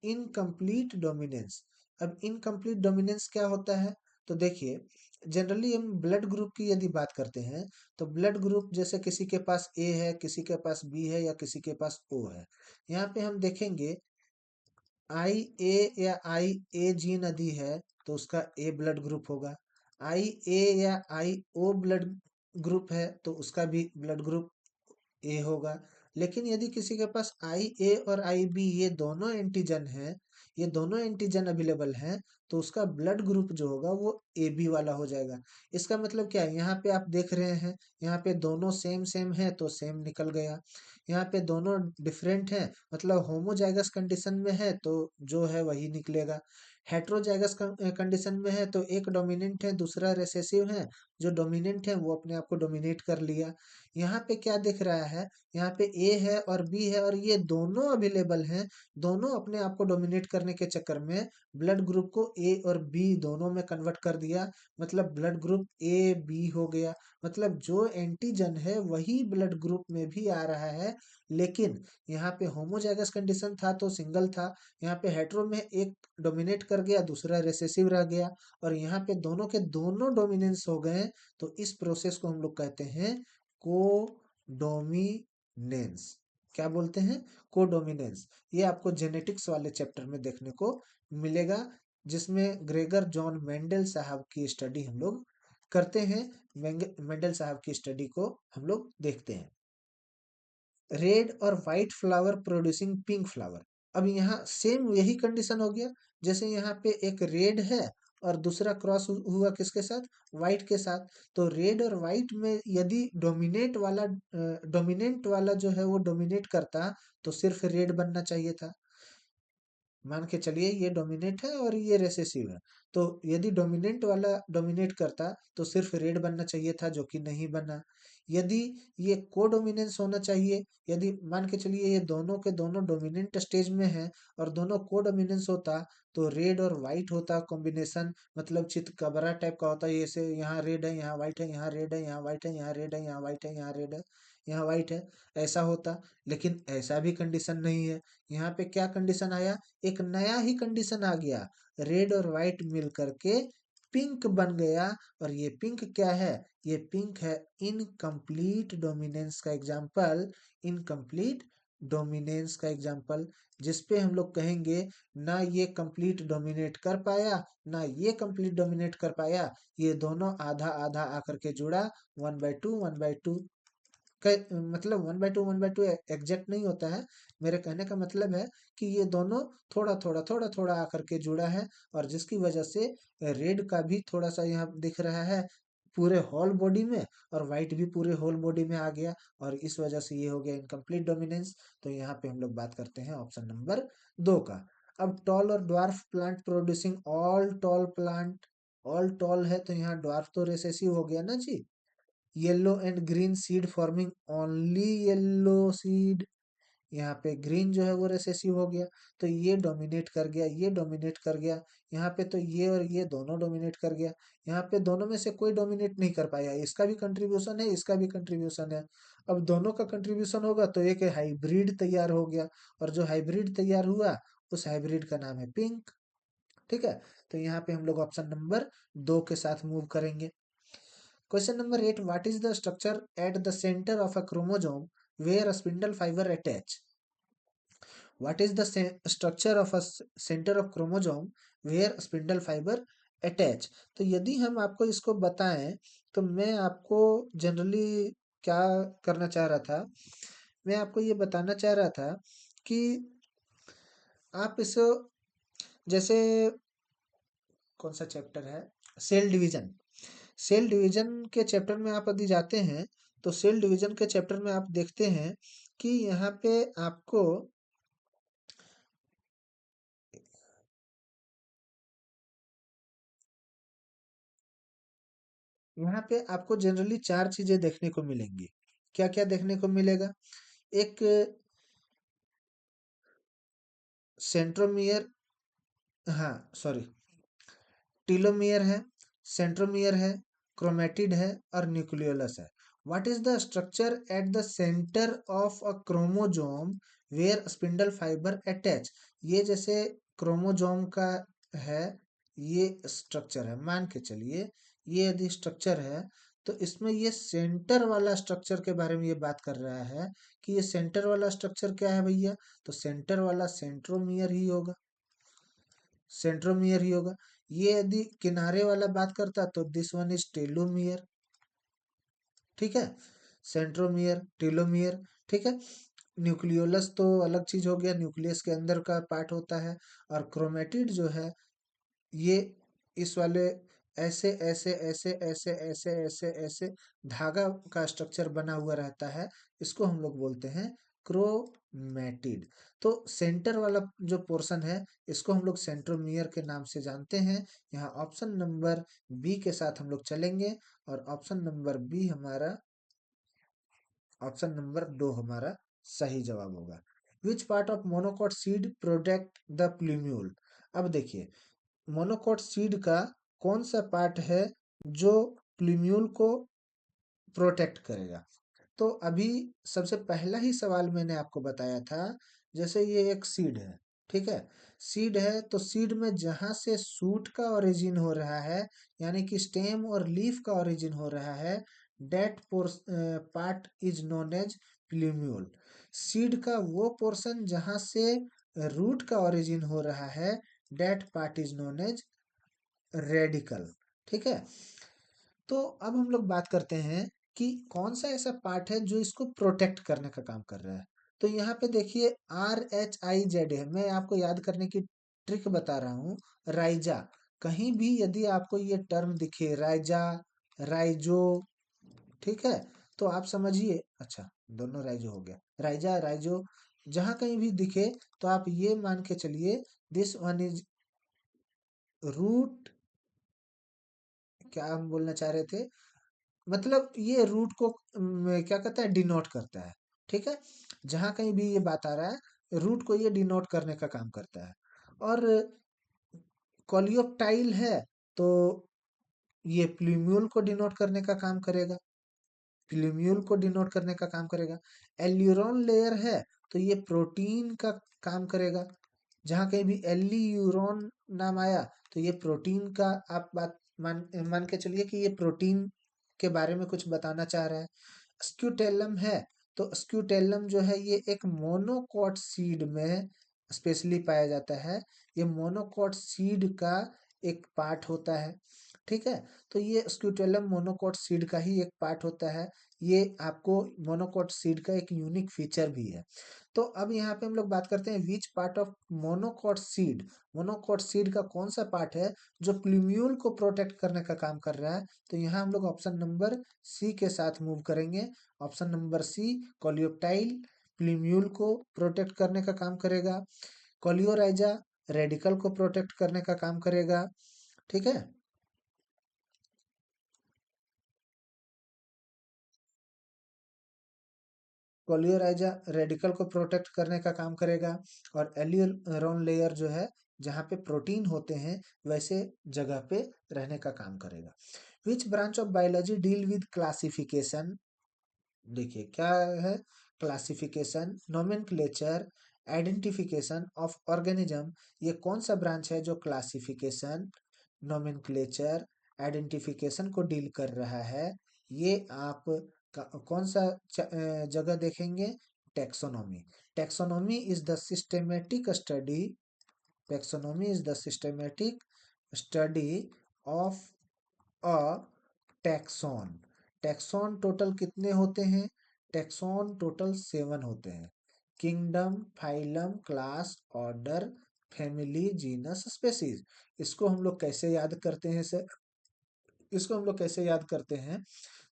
Incomplete dominance. अब इनकम्प्लीट डोमिनेंस क्या होता है? तो देखिए, जनरली हम ब्लड ग्रुप की यदि बात करते हैं, तो ब्लड ग्रुप जैसे किसी के पास ए है, किसी के पास बी है, या किसी के पास ओ है। यहाँ पे हम देखेंगे आई ए या आई ए जीन यदि है तो उसका ए ब्लड ग्रुप होगा। आई ए या आई ओ ब्लड ग्रुप है तो उसका भी ब्लड ग्रुप ए होगा। लेकिन यदि किसी के पास आई ए और आई बी ये दोनों एंटीजन हैं, ये दोनों एंटीजन अवेलेबल हैं, तो उसका ब्लड ग्रुप जो होगा वो ए बी वाला हो जाएगा। इसका मतलब क्या है, यहाँ पे आप देख रहे हैं, यहाँ पे दोनों सेम सेम है तो सेम निकल गया। यहाँ पे दोनों डिफरेंट हैं, मतलब होमोजाइगस कंडीशन में है तो जो है वही निकलेगा। हेट्रोजाइगस कंडीशन में है तो एक डोमिनेंट है दूसरा रिसेसिव है, जो डोमिनेंट है वो अपने आप को डोमिनेट कर लिया। यहाँ पे क्या दिख रहा है, यहाँ पे ए है और बी है और ये दोनों अवेलेबल हैं, दोनों अपने आप को डोमिनेट करने के चक्कर में ब्लड ग्रुप को ए और बी दोनों में कन्वर्ट कर दिया, मतलब ब्लड ग्रुप ए बी हो गया। मतलब जो एंटीजन है वही ब्लड ग्रुप में भी आ रहा है, लेकिन यहाँ पे होमोजाइगस कंडीशन था तो सिंगल था, यहाँ पे हेट्रो में एक डोमिनेट कर गया दूसरा रिसेसिव रह गया, और यहाँ पे दोनों के दोनों डोमिनेंस हो गए, तो इस प्रोसेस को हम लोग कहते हैं कोडोमिनेंस। क्या बोलते हैं? कोडोमिनेंस। ये आपको जेनेटिक्स वाले चैप्टर में देखने को मिलेगा, जिसमें ग्रेगर जॉन मेंडल साहब की स्टडी हम लोग करते हैं। मेंडल साहब की स्टडी को हम लोग देखते हैं। रेड और white flower producing pink flower. अब यहाँ सेम यही कंडीशन हो गया, जैसे यहाँ पे एक रेड है और दूसरा क्रॉस हुआ किसके साथ? व्हाइट के साथ। तो रेड और व्हाइट में यदि डोमिनेंट वाला जो है वो डोमिनेट करता तो सिर्फ रेड बनना चाहिए था। मान के चलिए ये डोमिनेट है और ये रेसेसिव है, तो यदि डोमिनेंट वाला डोमिनेट करता तो सिर्फ रेड बनना चाहिए था, जो कि नहीं बना। यदि ये कोडोमिनेंस होना चाहिए, यदि मान के चलिए ये दोनों के दोनों डोमिनेंट स्टेज में है और दोनों कोडोमिनेंस होता तो रेड और व्हाइट होता कॉम्बिनेशन, मतलब चितकबरा टाइप का होता है। जैसे यहाँ रेड है यहाँ व्हाइट है, यहाँ रेड है यहाँ व्हाइट है, यहाँ रेड है यहाँ व्हाइट है, यहाँ रेड है यहाँ व्हाइट है, ऐसा होता। लेकिन ऐसा भी कंडीशन नहीं है। यहाँ पे क्या कंडीशन आया? एक नया ही कंडीशन आ गया, रेड और व्हाइट मिल करके पिंक बन गया। और ये पिंक क्या है? ये पिंक है इनकम्प्लीट डोमिनेंस का एग्जाम्पल, इनकम्प्लीट डोमिनेंस का एग्जाम्पल, जिसपे हम लोग कहेंगे ना ये कंप्लीट डोमिनेट कर पाया ना ये कंप्लीट डोमिनेट कर पाया, ये दोनों आधा आधा आकर के जुड़ा, 1/2 1/2। मतलब 1/2 एग्जैक्ट नहीं होता है, मेरे कहने का मतलब है कि ये दोनों थोड़ा थोड़ा थोड़ा थोड़ा आकर के जुड़ा है, और जिसकी वजह से रेड का भी थोड़ा सा यहाँ दिख रहा है पूरे होल बॉडी में, और व्हाइट भी पूरे होल बॉडी में आ गया, और इस वजह से ये हो गया इनकम्प्लीट डोमिनेंस। तो यहाँ पे हम लोग बात करते हैं ऑप्शन नंबर 2 का। अब टॉल और dwarf plant producing all tall plant. All tall है तो यहाँ ड्वार्फ तो रिसेसिव हो गया ना जी। Yellow and green seed forming only yellow seed, यहाँ पे ग्रीन जो है वो रिसेसिव हो गया, तो ये डोमिनेट कर गया ये डोमिनेट कर गया। यहाँ पे तो ये और ये दोनों डोमिनेट कर गया, यहाँ पे दोनों में से कोई डोमिनेट नहीं कर पाया, इसका भी कंट्रीब्यूशन है इसका भी कंट्रीब्यूशन है। अब दोनों का कंट्रीब्यूशन होगा तो एक हाइब्रिड तैयार हो गया, और जो हाइब्रिड तैयार हुआ उस हाइब्रिड का नाम है पिंक। ठीक है, तो यहाँ पे हम लोग ऑप्शन नंबर 2 के साथ मूव करेंगे। Question number 8. What is the structure at the center of a chromosome where a spindle fiber attach? What is the structure of a center of chromosome where a spindle fiber attach? तो यदि हम आपको इसको बताएं तो मैं आपको जनरली क्या करना चाह रहा था, मैं आपको ये बताना चाह रहा था कि आप इसको, जैसे कौन सा चैप्टर है, सेल डिवीजन। सेल डिवीजन के चैप्टर में आप यदि जाते हैं तो सेल डिवीजन के चैप्टर में आप देखते हैं कि यहाँ पे आपको यहाँ पे आपको जनरली 4 चीजें देखने को मिलेंगी। क्या क्या देखने को मिलेगा? एक सेंट्रोमियर, हाँ सॉरी, टीलोमियर है, सेंट्रोमियर है, क्रोमेटिड है और न्यूक्लियोलस है। What is the structure at the centre of a chromosome where spindle fibre attach? ये जैसे क्रोमोजोम का है, ये स्ट्रक्चर है, मान के चलिए ये यदि स्ट्रक्चर है तो इसमें ये सेंटर वाला स्ट्रक्चर के बारे में ये बात कर रहा है कि ये सेंटर वाला स्ट्रक्चर क्या है भैया, तो सेंटर वाला सेंट्रोमियर ही होगा, सेंट्रोमियर ही होगा। ये यदि किनारे वाला बात करता तो दिस वन इज टेलोमियर। ठीक है, सेंट्रोमियर टेलोमियर। ठीक है, न्यूक्लियोलस तो अलग चीज हो गया, न्यूक्लियस के अंदर का पार्ट होता है, और क्रोमेटिड जो है ये इस वाले ऐसे ऐसे ऐसे ऐसे ऐसे ऐसे ऐसे धागा का स्ट्रक्चर बना हुआ रहता है, इसको हम लोग बोलते हैं क्रोमेटिड। तो सेंटर वाला जो पोर्शन है इसको हम लोग सेंट्रोमियर के नाम से जानते हैं। यहाँ ऑप्शन नंबर बी के साथ हम लोग चलेंगे और ऑप्शन नंबर बी हमारा, ऑप्शन नंबर 2 हमारा सही जवाब होगा। Which part of monocot seed protect the plumule. अब देखिए मोनोकॉट सीड का कौन सा पार्ट है जो प्लूम्यूल को प्रोटेक्ट करेगा। तो अभी सबसे पहला ही सवाल मैंने आपको बताया था, जैसे ये एक सीड है, ठीक है। सीड है तो सीड में जहां से सूट का ओरिजिन हो रहा है, यानी कि स्टेम और लीफ का ओरिजिन हो रहा है, that part is known as plumule. Seed का वो पोर्शन जहां से रूट का ओरिजिन हो रहा है, that part is known as radicle, ठीक है। तो अब हम लोग बात करते हैं कि कौन सा ऐसा पार्ट है जो इसको प्रोटेक्ट करने का काम कर रहा है। तो यहाँ पे देखिए RHIZ है, मैं आपको याद करने की ट्रिक बता रहा हूँ। राइजा, कहीं भी यदि आपको ये टर्म दिखे राइजा, राइजो, ठीक है, तो आप समझिए, अच्छा दोनों राइजो हो गया, राइजा राइजो, जहां कहीं भी दिखे तो आप ये मान के चलिए दिस वन इज रूट। क्या हम बोलना चाह रहे थे, मतलब ये रूट को क्या कहता है, डिनोट करता है, ठीक है। जहां कहीं भी ये बात आ रहा है रूट को ये डिनोट करने का काम करता है। और कॉलियोप्टाइल है तो ये प्लूम्यूल को डिनोट करने का काम करेगा, प्लूम्यूल को डिनोट करने का काम करेगा। एल्यूरोन लेयर है तो ये प्रोटीन का काम करेगा, जहां कहीं भी एल्यूरोन नाम आया तो ये प्रोटीन का आप बात मान मान के चलिए कि ये प्रोटीन के बारे में कुछ बताना चाह रहा है। स्क्यूटेलम है तो स्क्यूटेलम जो है ये एक मोनोकॉट सीड में स्पेशली पाया जाता है। ये मोनोकॉट सीड का एक पार्ट होता है, ठीक है। तो ये स्क्यूटेलम मोनोकॉट सीड का ही एक पार्ट होता है। ये आपको मोनोकॉट सीड का एक यूनिक फीचर भी है। तो अब यहाँ पे हम लोग बात करते हैं which part of monocot seed, monocot seed का कौन सा पार्ट है जो प्लूम्यूल को प्रोटेक्ट करने का काम कर रहा है। तो यहाँ हम लोग ऑप्शन नंबर सी के साथ मूव करेंगे। Option number C, coleoptile plumule को प्रोटेक्ट करने का काम करेगा, कोलियोराइजा रेडिकल को प्रोटेक्ट करने का काम करेगा, ठीक है। कोलियोराइजा रेडिकल को प्रोटेक्ट करने का काम करेगा, और एल्यूरोन लेयर जो है जहाँ पे प्रोटीन होते हैं वैसे जगह पे रहने का काम करेगा। Which branch of biology deal with classification. देखिए क्या है, classification, nomenclature, identification of organism. ये कौन सा ब्रांच है जो क्लासिफिकेशन, नोमेनक्लेचर, आइडेंटिफिकेशन को डील कर रहा है। ये आप कौन सा जगह देखेंगे, taxonomy. Taxonomy is the systematic study, taxonomy is the systematic study of a taxon. Taxon total कितने होते हैं, टैक्सॉन टोटल 7 होते हैं। Kingdom, phylum, class, order, family, genus, species. इसको हम लोग कैसे याद करते हैं सर, इसको हम लोग कैसे याद करते हैं,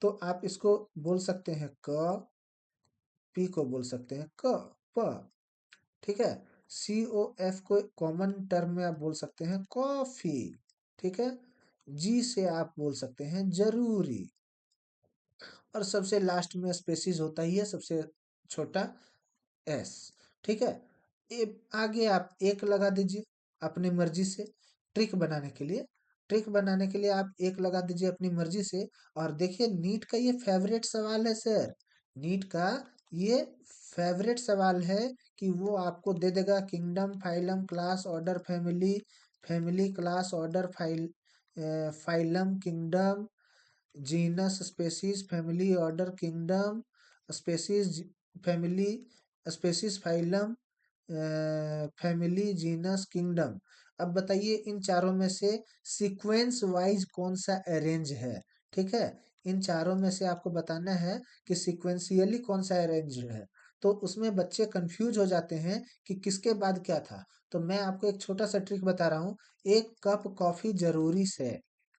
तो आप इसको बोल सकते हैं क, पी को बोल सकते हैं क, प, ठीक है। COF को कॉमन टर्म में आप बोल सकते हैं कॉफी, ठीक है। जी से आप बोल सकते हैं जरूरी, और सबसे लास्ट में स्पेसिस होता ही है, सबसे छोटा एस, ठीक है। आगे आप एक लगा दीजिए अपनी मर्जी से, ट्रिक बनाने के लिए, ट्रिक बनाने के लिए आप एक लगा दीजिए अपनी मर्जी से। और देखिए नीट का ये फेवरेट सवाल है सर, नीट का ये फेवरेट सवाल है कि वो आपको दे देगा kingdom, phylum, class, order, family, family, class, order, phylum, kingdom, genus, species, family, order, kingdom, species, family, species, phylum, family, genus, kingdom. अब बताइए इन चारों में से सीक्वेंस वाइज कौन सा अरेंज है, ठीक है। इन चारों में से आपको बताना है कि सीक्वेंशियली कौन सा अरेंज है। तो उसमें बच्चे कंफ्यूज हो जाते हैं कि किसके बाद क्या था। तो मैं आपको एक छोटा सा ट्रिक बता रहा हूँ, एक कप कॉफी जरूरी से,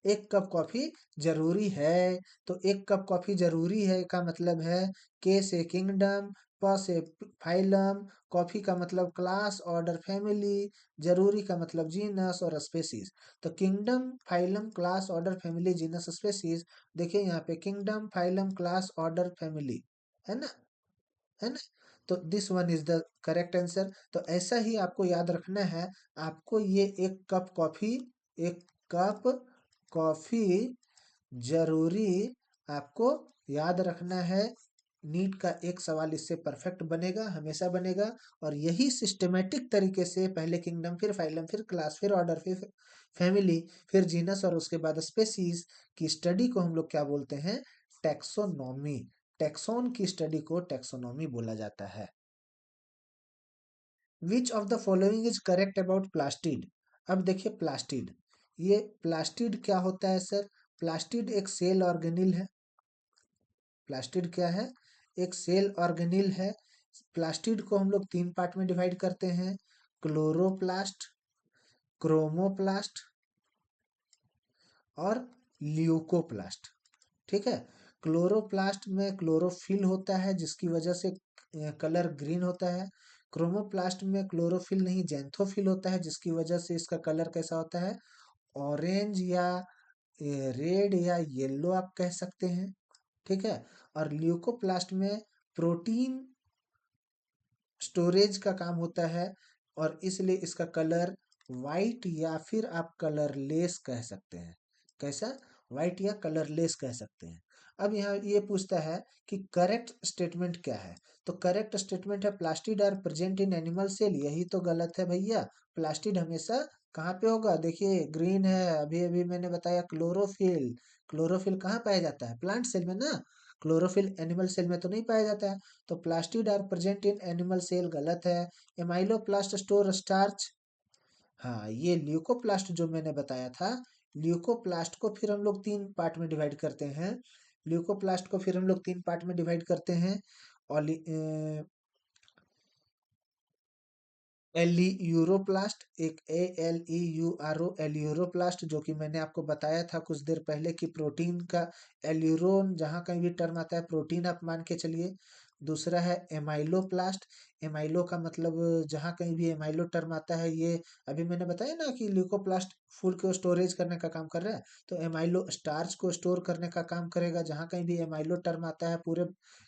एक कप कॉफी जरूरी है, तो एक कप कॉफी जरूरी है का मतलब है के से किंगडम, प से फाइलम, कॉफी का मतलब क्लास, ऑर्डर फैमिली, जरूरी का मतलब जीनस और स्पेसीज। तो kingdom, phylum, class, order, family, genus, species. देखिए यहाँ पे kingdom, phylum, class, order, family, है ना, है ना। तो this one is the correct answer. तो ऐसा ही आपको याद रखना है। आपको ये एक कप कॉफी जरूरी आपको याद रखना है। नीट का एक सवाल इससे परफेक्ट बनेगा, हमेशा बनेगा। और यही सिस्टमेटिक तरीके से पहले किंगडम, फिर फाइलम, फिर क्लास, फिर ऑर्डर, फिर फैमिली, फिर जीनस और उसके बाद स्पेसीज की स्टडी को हम लोग क्या बोलते हैं? टैक्सोनॉमी। टैक्सोन की स्टडी को टैक्सोनॉमी बोला जाता है। Which of the following is correct about plastid? अब देखिए प्लास्टिड, ये प्लास्टिड क्या होता है सर? प्लास्टिड एक सेल ऑर्गेनिल है। प्लास्टिड क्या है? एक सेल ऑर्गेनिल है। प्लास्टिड को हम लोग तीन पार्ट में डिवाइड करते हैं: क्लोरोप्लास्ट, क्रोमोप्लास्ट और ल्यूकोप्लास्ट। ठीक है। क्लोरोप्लास्ट में क्लोरोफिल होता है जिसकी वजह से कलर ग्रीन होता है। क्रोमोप्लास्ट में क्लोरोफिल नहीं, जेंथोफिल होता है जिसकी वजह से इसका कलर कैसा होता है? ऑरेंज या रेड या येलो आप कह सकते हैं। ठीक है। और ल्यूकोप्लास्ट में प्रोटीन स्टोरेज का काम होता है और इसलिए इसका कलर वाइट या फिर आप कलरलेस कह सकते हैं। कैसा? वाइट या कलरलेस कह सकते हैं। अब यहाँ ये पूछता है कि करेक्ट स्टेटमेंट क्या है? तो करेक्ट स्टेटमेंट है plastid are present in animal cell. यही तो गलत है भैया। प्लास्टिड हमेशा कहाँ पे होगा? देखिए ग्रीन है, अभी अभी मैंने बताया क्लोरोफिल। क्लोरोफिल कहाँ पाया जाता है? प्लांट सेल में ना। क्लोरोफिल एनिमल सेल में तो नहीं पाया जाता है। तो plastid are present in animal cell गलत है। एमाइलोप्लास्ट स्टोर स्टार्च, हाँ ये ल्यूकोप्लास्ट जो मैंने बताया था। ल्यूकोप्लास्ट को फिर हम लोग तीन पार्ट में डिवाइड करते हैं। ल्यूकोप्लास्ट को फिर हम लोग तीन पार्ट में डिवाइड करते हैं। और एलियूरोप्लास्ट, एक ALEURO, एलियूरोप्लास्ट, जो कि मैंने आपको बताया था कुछ देर पहले कि प्रोटीन का एल्यूरोन जहां कहीं भी टर्म आता है प्रोटीन आप मान के चलिए। दूसरा है एमाइलोप्लास्ट। एमाइलो का मतलब जहां कहीं भी एमाइलो टर्म आता है, ये अभी मैंने बताया ना कि ल्यूकोप्लास्ट फूड को स्टोरेज करने का काम कर रहा है। तो एमाइलो स्टार्च को स्टोर करने का काम करेगा जहां कहीं भी एमाइलो टर्म आता है पूरे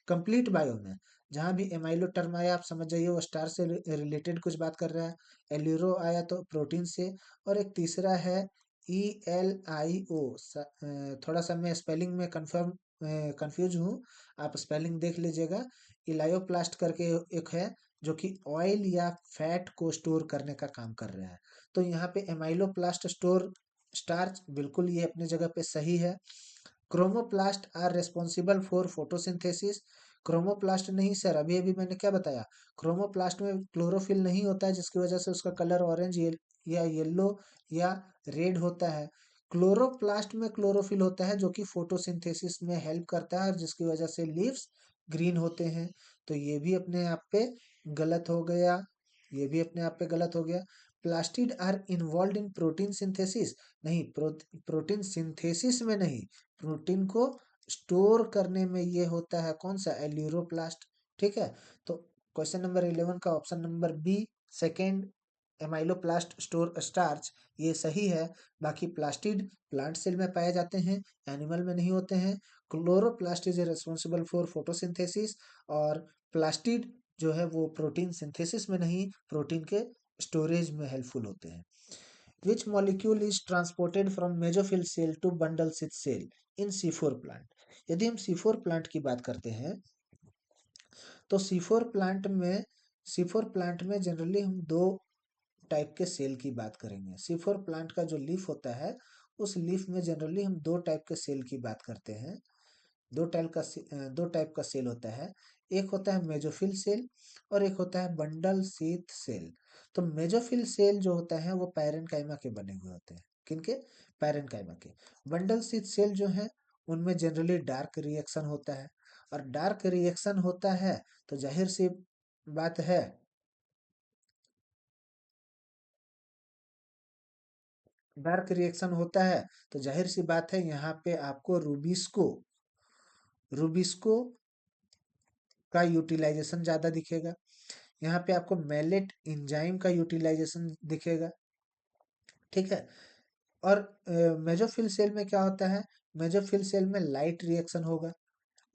कंप्लीट बायो में। जहां भी एमाइलो टर्म आया आप समझ जाइए वो स्टार से रिलेटेड कुछ बात कर रहा है। एल्यूरो आया तो प्रोटीन से। और एक तीसरा है ELIO। थोड़ा सा मैं स्पेलिंग में कंफ्यूज हूँ, आप स्पेलिंग देख लीजिएगा। इलायोप्लास्ट करके एक है जो कि ऑयल या फैट को स्टोर करने का काम कर रहा है। तो यहाँ पे एमाइलोप्लास्ट स्टोर स्टार्च, बिल्कुल ये अपने जगह पे सही है। Chromoplast are responsible for photosynthesis. Chromoplast नहीं सर, अभी अभी मैंने क्या बताया? क्रोमोप्लास्ट में क्लोरोफिल नहीं होता है जिसकी वजह से उसका कलर ऑरेंज या येलो या रेड होता है। क्लोरोप्लास्ट में क्लोरोफिल होता है जो कि फोटोसिंथेसिस में हेल्प करता है और जिसकी वजह से लीव्स ग्रीन होते हैं। तो ये भी अपने आप पे गलत हो गया। ये भी अपने आप पे गलत हो गया। Plastid are involved in protein synthesis, नहीं, प्रोटीन सिंथेसिस में नहीं, प्रोटीन को स्टोर करने में ये होता है कौन सा? एल्यूरोप्लास्ट। ठीक है। तो क्वेश्चन नंबर 11 का option number B, second, amyloplast store starch, ये सही है। बाकी प्लास्टिड प्लांट सेल में पाए जाते हैं, एनिमल में नहीं होते हैं। Chloroplast is responsible for photosynthesis. और प्लास्टिड जो है वो प्रोटीन सिंथेसिस में नहीं, प्रोटीन के स्टोरेज में हेल्पफुल होते हैं। Which molecule is transported from mesophyll cell to bundle sheath cell in C4 plant? यदि हम C4 प्लांट की बात करते हैं तो C4 प्लांट में जनरली हम दो टाइप के सेल की बात करेंगे। C4 प्लांट का जो लीफ होता है उस लीफ में जनरली हम दो टाइप के सेल की बात करते हैं। दो टाइप का सेल होता है। एक होता है मेजोफिल सेल और एक होता है बंडल शीथ सेल। तो मेजोफिल सेल जो होता है वो पैरेनकाइमा के बने हुए होते हैं। किनके? पैरेनकाइमा के। बंडल शीथ सेल जो है उनमें जनरली डार्क रिएक्शन होता है। और डार्क रिएक्शन होता है तो जाहिर सी बात है, डार्क रिएक्शन होता है तो जाहिर सी बात है यहाँ पे आपको रूबिस्को रूबिस्को का यूटिलाइजेशन ज्यादा दिखेगा। यहाँ पे आपको मैलेट एंजाइम का यूटिलाइजेशन दिखेगा। ठीक है। और मेसोफिल सेल में क्या होता है, मेसोफिल सेल में लाइट रिएक्शन होगा।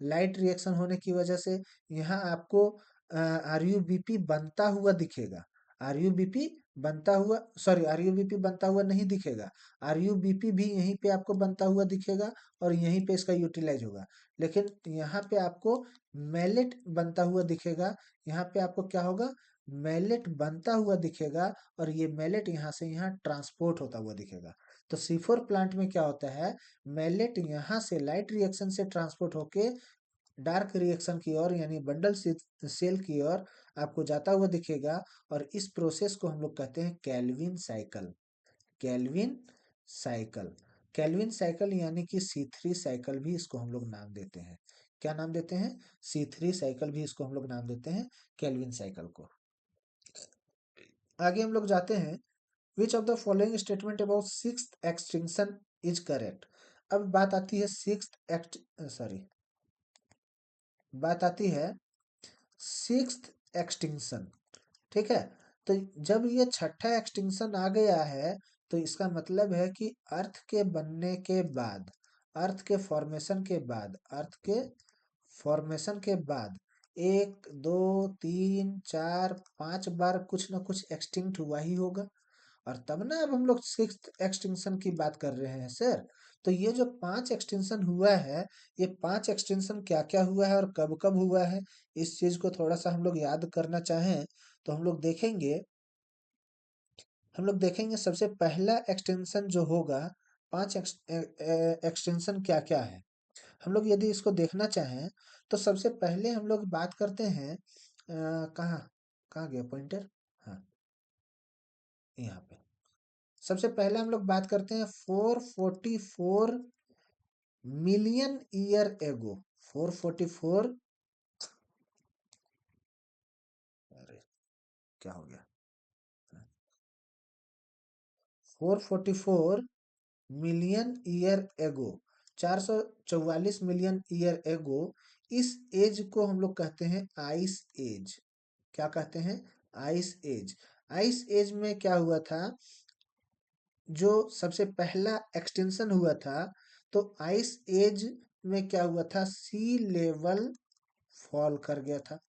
लाइट रिएक्शन होने की वजह से यहाँ आपको आरयूबीपी बनता हुआ दिखेगा। आरयूबीपी बनता हुआ, सॉरी, आरयूबीपी बनता हुआ नहीं दिखेगा। आरयूबीपी भी यहीं पे आपको बनता हुआ दिखेगा और यहीं पे इसका यूटिलाइज होगा। लेकिन यहाँ पे आपको मैलेट बनता हुआ दिखेगा। यहाँ पे आपको क्या होगा, मैलेट बनता हुआ दिखेगा और ये मैलेट यहाँ से यहाँ ट्रांसपोर्ट होता हुआ दिखेगा। तो C4 प्लांट में क्या होता है, मैलेट यहाँ से लाइट रिएक्शन से ट्रांसपोर्ट होके डार्क रिएक्शन की ओर यानी बंडल सेल की ओर आपको जाता हुआ दिखेगा। और इस प्रोसेस को हम लोग कहते हैं Calvin cycle. Calvin cycle, Calvin cycle यानी कि C3 साइकिल भी इसको हम लोग नाम देते हैं। क्या नाम देते हैं, C3 साइकिल भी इसको हम लोग नाम देते हैं, कैल्विन साइकिल को। आगे हम लोग जाते हैं, which of the following statement about sixth extinction is correct. अब बात आती है बात आती है सिक्स्थ एक्सटिंक्शन। ठीक है। तो जब ये छठा एक्सटिंक्शन आ गया है तो इसका मतलब है कि अर्थ के बनने के बाद, अर्थ के फॉर्मेशन के बाद, अर्थ के फॉर्मेशन के बाद 1 2 3 4 5 बार कुछ ना कुछ एक्सटिंक्ट हुआ ही होगा। और तब ना अब हम लोग सिक्स्थ एक्सटिंक्शन की बात कर रहे हैं सर। तो ये जो 5 एक्सटिंक्शन हुआ है, ये 5 एक्सटिंक्शन क्या क्या हुआ है और कब कब हुआ है, इस चीज को थोड़ा सा हम लोग याद करना चाहें तो हम लोग देखेंगे सबसे पहला एक्सटेंशन जो होगा, 5 एक्सटेंशन क्या क्या है। हम लोग यदि इसको देखना चाहें तो सबसे पहले हम लोग बात करते हैं, कहाँ कहाँ गया पॉइंटर, हाँ यहाँ पे। सबसे पहले हम लोग बात करते हैं 444 मिलियन ईयर एगो। 444, अरे क्या हो गया, 444 मिलियन ईयर एगो, 444 मिलियन ईयर एगो। इस एज को हम लोग कहते हैं आइस एज। क्या कहते हैं, आइस एज। आइस एज में क्या हुआ था, जो सबसे पहला एक्सटेंशन हुआ था, तो आइस एज में क्या हुआ था, सी लेवल फॉल कर गया था।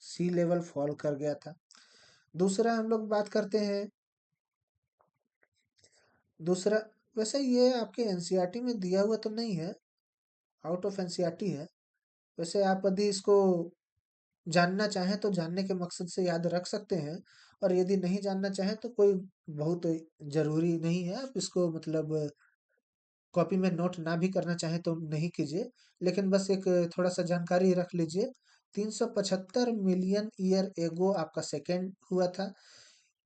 सी लेवल फॉल कर गया था। दूसरा हम लोग बात करते हैं, दूसरा, वैसे ये आपके एनसीईआरटी में दिया हुआ तो नहीं है, आउट ऑफ एनसीईआरटी है। वैसे आप यदि इसको जानना चाहें तो जानने के मकसद से याद रख सकते हैं, और यदि नहीं जानना चाहें तो कोई बहुत जरूरी नहीं है, आप इसको मतलब कॉपी में नोट ना भी करना चाहें तो नहीं कीजिए। लेकिन बस एक थोड़ा सा जानकारी रख लीजिए। 375 मिलियन ईयर एगो आपका सेकेंड हुआ था।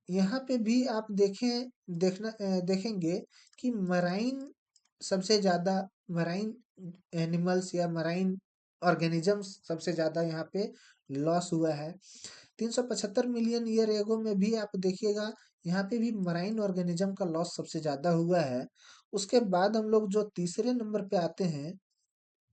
यहाँ पे भी आप देखेंगे कि मराइन सबसे ज्यादा, मराइन एनिमल्स या मराइन ऑर्गेनिजम्स सबसे ज्यादा यहाँ पे लॉस हुआ है। 375 मिलियन ईयर एगो में भी आप देखिएगा, यहाँ पे भी मराइन ऑर्गेनिज्म का लॉस सबसे ज्यादा हुआ है। उसके बाद हम लोग जो तीसरे नंबर पे आते हैं,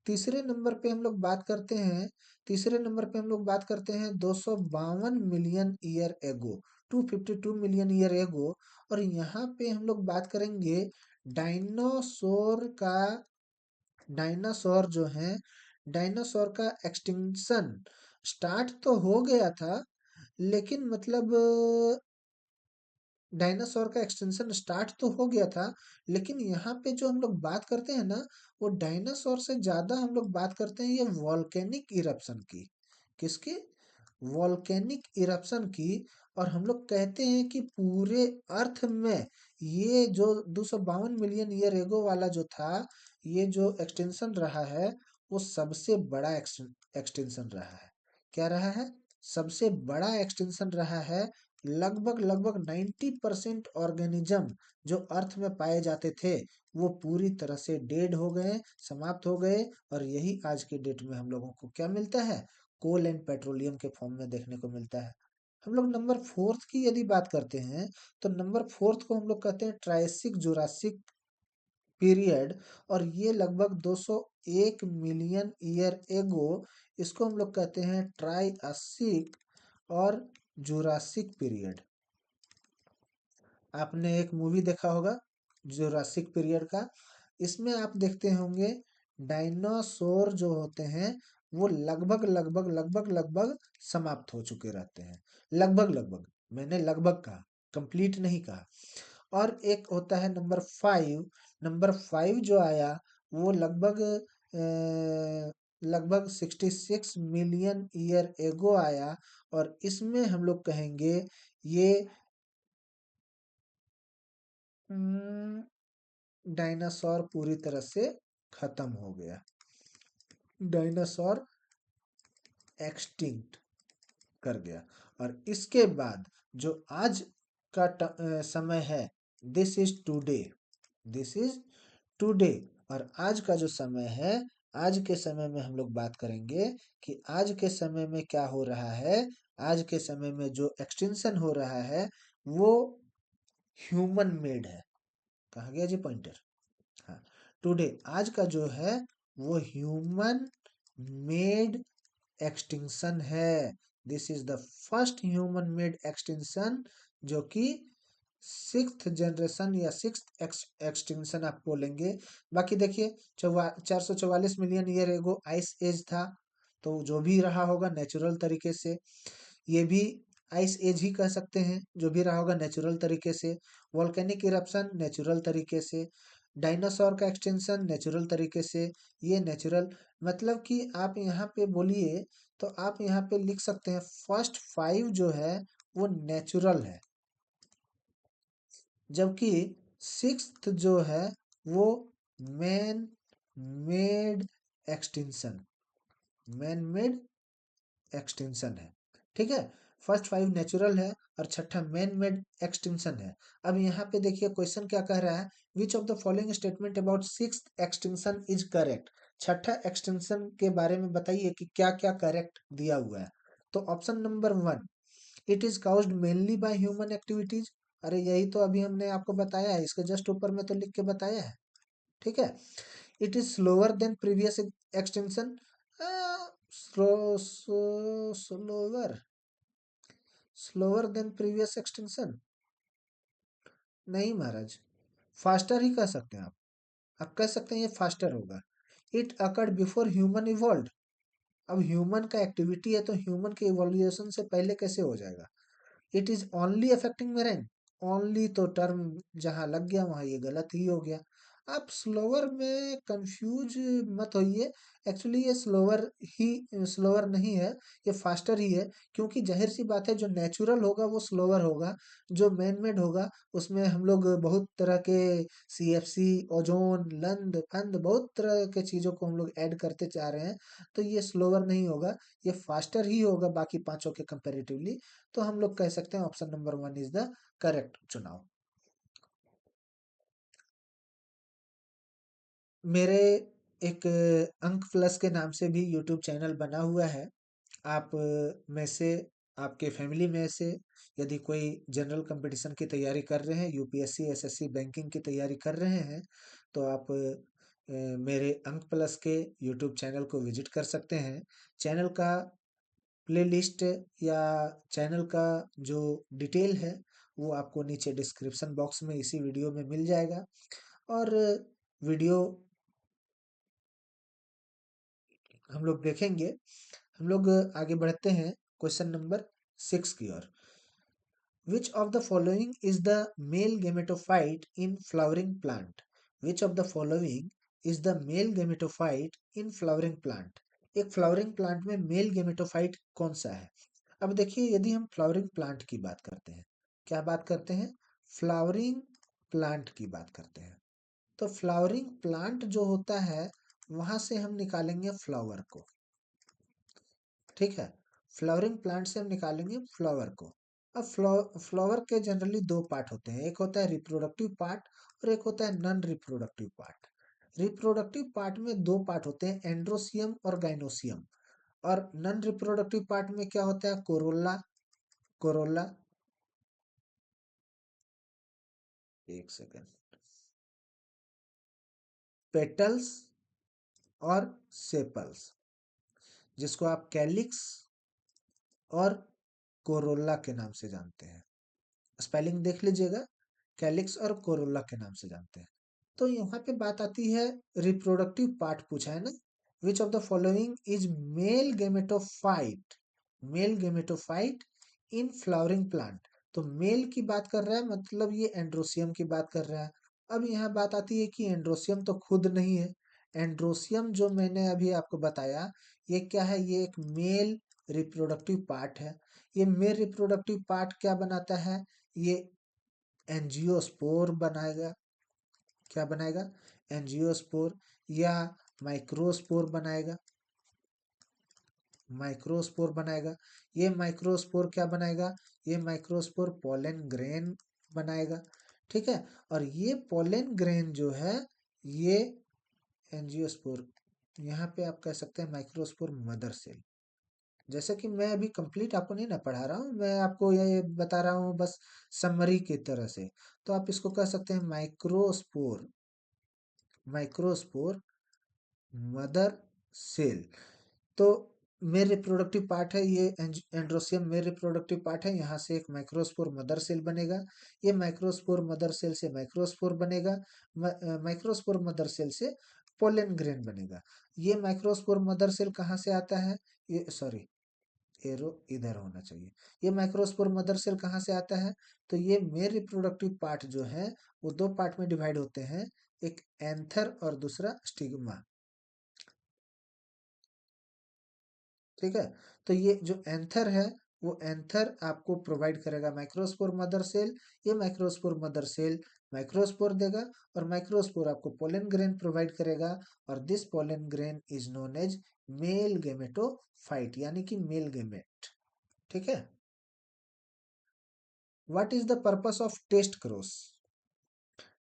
तीसरे नंबर पे हम लोग बात करते हैं, तीसरे नंबर पे हम लोग बात करते हैं 252 मिलियन ईयर एगो, 252 मिलियन ईयर एगो। और यहाँ पे हम लोग बात करेंगे डायनासोर का, डायनासोर जो है, डायनासोर का एक्सटिंक्शन स्टार्ट तो हो गया था, लेकिन मतलब डायनासोर का एक्सटेंशन स्टार्ट तो हो गया था, लेकिन यहाँ पे जो हम लोग बात करते हैं ना, वो डायनासोर से ज्यादा हम लोग बात करते हैं ये वॉल्केनिक इरप्शन की। किसकी, वॉल्केनिक इरप्शन की। और हम लोग कहते हैं कि पूरे अर्थ में ये जो 252 मिलियन ईयर एगो वाला जो था, ये जो एक्सटेंशन रहा है, वो सबसे बड़ा एक्सटेंशन रहा है। क्या रहा है, सबसे बड़ा एक्सटेंशन रहा है। लगभग लगभग 90% ऑर्गेनिज्म जो अर्थ में पाए जाते थे, वो पूरी तरह से डेड हो गए, समाप्त हो गए। और यही आज के डेट में हम लोगों को क्या मिलता है, कोल एंड पेट्रोलियम के फॉर्म में देखने को मिलता है। हम लोग नंबर फोर्थ की यदि बात करते हैं, तो नंबर फोर्थ को हम लोग कहते हैं ट्रायसिक जुरासिक पीरियड। और ये लगभग 201 मिलियन ईयर एगो इसको हम लोग कहते हैं ट्राइआसिक और जुरासिक पीरियड। आपने एक मूवी देखा होगा जुरासिक पीरियड का, इसमें आप देखते होंगे डायनासोर जो होते हैं वो लगभग लगभग लगभग लगभग समाप्त हो चुके रहते हैं। लगभग लगभग, मैंने लगभग कहा, कंप्लीट नहीं कहा। और एक होता है नंबर 5। नंबर 5 जो आया वो लगभग 66 मिलियन ईयर एगो आया। और इसमें हम लोग कहेंगे ये डायनासोर पूरी तरह से खत्म हो गया। डायनासोर एक्सटिंक्ट कर गया। और इसके बाद जो आज का समय है, this is today, this is today. और आज का जो समय है, आज के समय में हम लोग बात करेंगे कि आज के समय में क्या हो रहा है। आज के समय में जो एक्सटिंक्शन हो रहा है वो ह्यूमन मेड है। कहा गया जी पॉइंटर। हाँ, टुडे आज का जो है वो ह्यूमन मेड एक्सटिंक्शन है। This is the first human made extinction, जो कि 6th जनरेशन या 6th एक्सटिंक्शन आप बोलेंगे। बाकी देखिए 444 million year ago ice age था, तो जो भी रहा होगा नेचुरल तरीके से, ये भी आइस एज ही कह सकते हैं, जो भी रहा होगा नेचुरल तरीके से। वोल्केनिक इरप्शन नेचुरल तरीके से, डायनासोर का एक्सटेंशन नेचुरल तरीके से, ये नेचुरल। मतलब कि आप यहाँ पे बोलिए तो आप यहाँ पे लिख सकते हैं फर्स्ट 5 जो है वो नेचुरल है, जबकि 6th जो है वो man made extension, man made extension है। ठीक है, फर्स्ट 5 नेचुरल है और छठा मैन मेड एक्सटेंशन है। अब यहाँ पे देखिए क्वेश्चन क्या कह रहा है, which of the following statement about 6th extension is correct. छठा एक्सटेंशन के बारे में बताइए कि क्या क्या करेक्ट दिया हुआ है। तो option number 1, it is caused mainly by human activities. अरे यही तो अभी हमने आपको बताया है, इसके जस्ट ऊपर में तो लिख के बताया है। ठीक है, it is slower then previous extension. Slower, slower then previous extension नहीं महाराज, फास्टर ही कह सकते हैं आप कह सकते हैं ये फास्टर होगा। It occurred before human evolve. अब ह्यूमन का एक्टिविटी है तो ह्यूमन के इवोल्यूशन से पहले कैसे हो जाएगा। इट इज ओनली अफेक्टिंग मेरेन। ओनली तो टर्म जहां लग गया वहां ये गलत ही हो गया। आप स्लोअर में कंफ्यूज मत होइए। एक्चुअली ये स्लोअर ही, स्लोअर नहीं है, ये फास्टर ही है। क्योंकि जाहिर सी बात है जो नेचुरल होगा वो स्लोअर होगा, जो मैन मेड होगा उसमें हम लोग बहुत तरह के सीएफसी, ओजोन, लंद फंद बहुत तरह के चीजों को हम लोग ऐड करते जा रहे हैं। तो ये स्लोअर नहीं होगा, ये फास्टर ही होगा बाकी पांचों के कंपेरेटिवली। तो हम लोग कह सकते हैं option number 1 is the correct चुनाव। मेरे एक अंक प्लस के नाम से भी यूट्यूब चैनल बना हुआ है। आप में से, आपके फैमिली में से यदि कोई जनरल कंपटीशन की तैयारी कर रहे हैं, यूपीएससी एसएससी बैंकिंग की तैयारी कर रहे हैं, तो आप मेरे अंक प्लस के यूट्यूब चैनल को विजिट कर सकते हैं। चैनल का प्लेलिस्ट या चैनल का जो डिटेल है वो आपको नीचे डिस्क्रिप्शन बॉक्स में इसी वीडियो में मिल जाएगा। और वीडियो हम लोग देखेंगे। हम लोग आगे बढ़ते हैं क्वेश्चन नंबर 6 की ओर। Which of the following is the male gametophyte in flowering plant. Which of the following is the male gametophyte in flowering plant. एक फ्लावरिंग प्लांट में मेल गेमेटोफाइट कौन सा है। अब देखिए यदि हम फ्लावरिंग प्लांट की बात करते हैं, क्या बात करते हैं, फ्लावरिंग प्लांट की बात करते हैं, तो फ्लावरिंग प्लांट जो होता है वहां से हम निकालेंगे फ्लावर को। ठीक है, फ्लावरिंग प्लांट से हम निकालेंगे फ्लावर को। अब फ्लावर के जनरली दो पार्ट होते हैं, एक होता है रिप्रोडक्टिव पार्ट और एक होता है non reproductive part. Reproductive part में दो पार्ट होते हैं, एंड्रोसियम और गाइनोसियम। और नॉन रिप्रोडक्टिव पार्ट में क्या होता है, कोरोला, कोरोला, एक सेकेंड, पेटल्स और सेपल्स। जिसको आप कैलिक्स और कोरोला के नाम से जानते हैं। स्पेलिंग देख लीजिएगा, कैलिक्स और कोरोला के नाम से जानते हैं। तो यहाँ पे बात आती है, रिप्रोडक्टिव पार्ट पूछा है ना, विच of the following is male gametophyte, mail gametophyte in flowering plant. तो मेल की बात कर रहा है, मतलब ये एंड्रोसियम की बात कर रहा है। अब यहाँ बात आती है कि एंड्रोसियम तो खुद नहीं है। एंड्रोसियम जो मैंने अभी आपको बताया, ये क्या है, ये एक मेल रिप्रोडक्टिव पार्ट है। ये मेल रिप्रोडक्टिव पार्ट क्या बनाता है, ये एंजियोस्पोर बनाएगा। क्या बनाएगा, एंजियोस्पोर या माइक्रोस्पोर बनाएगा, माइक्रोस्पोर बनाएगा। ये माइक्रोस्पोर क्या बनाएगा, ये माइक्रोस्पोर पोलन ग्रेन बनाएगा। ठीक है, और ये पोलन ग्रेन जो है, ये एंजियोस्पोर, यहाँ पे आप कह सकते हैं माइक्रोस्पोर मदर सेल। जैसे कि मैं अभी कंप्लीट आपको नहीं ना पढ़ा रहा हूँ, मैं आपको ये बता रहा हूँ बस समरी की तरह से। तो आप इसको कह सकते हैं माइक्रोस्पोर, माइक्रोस्पोर मदर सेल। तो मेल रिप्रोडक्टिव पार्ट है ये, एंड्रोसियम मेल रिप्रोडक्टिव पार्ट है। यहाँ से एक माइक्रोस्पोर मदर सेल बनेगा। ये माइक्रोस्पोर मदर सेल से माइक्रोस्पोर बनेगा। माइक्रोस्पोर मदर सेल से पोलन ग्रेन बनेगा। ये माइक्रोस्पोर मदर सेल कहाँ से आता है, ये सॉरी, एरो इधर होना चाहिए। ये माइक्रोस्पोर मदर सेल कहाँ से आता है, तो ये मेल रिप्रोडक्टिव पार्ट जो है वो दो पार्ट में डिवाइड होते हैं, एक एंथर और दूसरा स्टिग्मा। ठीक है, तो ये जो एंथर है, वो एंथर आपको प्रोवाइड करेगा माइक्रोस्पोर मदर सेल। ये माइक्रोस्पोर मदर सेल माइक्रोस्पोर देगा, और माइक्रोस्पोर आपको पोलन ग्रेन प्रोवाइड करेगा। और this pollen grain is known as male gametophyte, यानी कि मेल गेमेट। ठीक है, what is the purpose of test cross,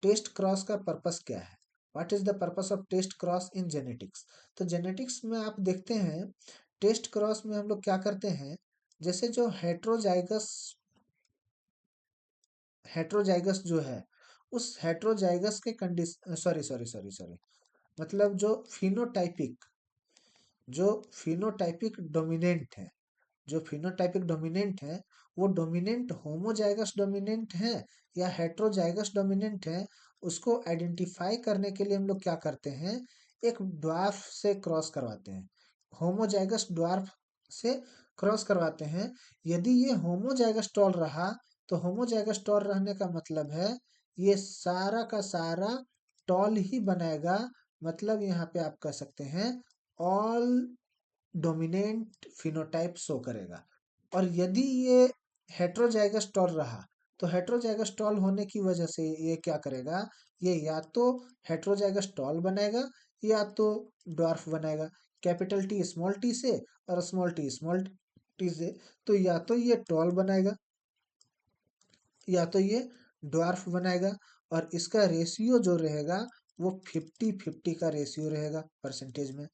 test cross का पर्पस क्या है, what is the purpose of test cross in genetics. तो जेनेटिक्स में आप देखते हैं, टेस्ट क्रॉस में हम लोग क्या करते हैं, जैसे जो हेट्रोजाइगस, हेट्रोजाइगस जो है, उस हेट्रोजाइगस के condition, sorry sorry sorry sorry, मतलब जो फिनोटाइपिक डोमिनेंट है, जो फिनोटाइपिक डोमिनेंट है, वो डोमिनेंट होमोजाइगस डोमिनेंट है या हेट्रोजाइगस डोमिनेंट है, उसको आइडेंटिफाई करने के लिए हम लोग क्या करते हैं, एक ड्वार्फ से क्रॉस करवाते हैं, होमोजाइगस ड्वार्फ से क्रॉस करवाते हैं। यदि ये होमोजाइगस टॉल रहा, तो होमोजाइगस टॉल रहने का मतलब है ये सारा का सारा टॉल ही बनाएगा। मतलब यहाँ पे आप कह सकते हैं ऑल डोमिनेंट फिनोटाइप शो करेगा। और यदि ये हेट्रोजाइगस टॉल रहा, तो हेट्रोजाइगस टॉल होने की वजह से ये क्या करेगा, ये या तो हेट्रोजाइगस टॉल बनाएगा या तो ड्वार्फ बनाएगा, कैपिटल टी स्मॉल टी से और स्मॉल टी से। तो या तो ये टॉल बनाएगा या तो ये ड्वार्फ बनाएगा, और इसका रेशियो जो रहेगा वो 50-50 का रेशियो रहेगा परसेंटेज में।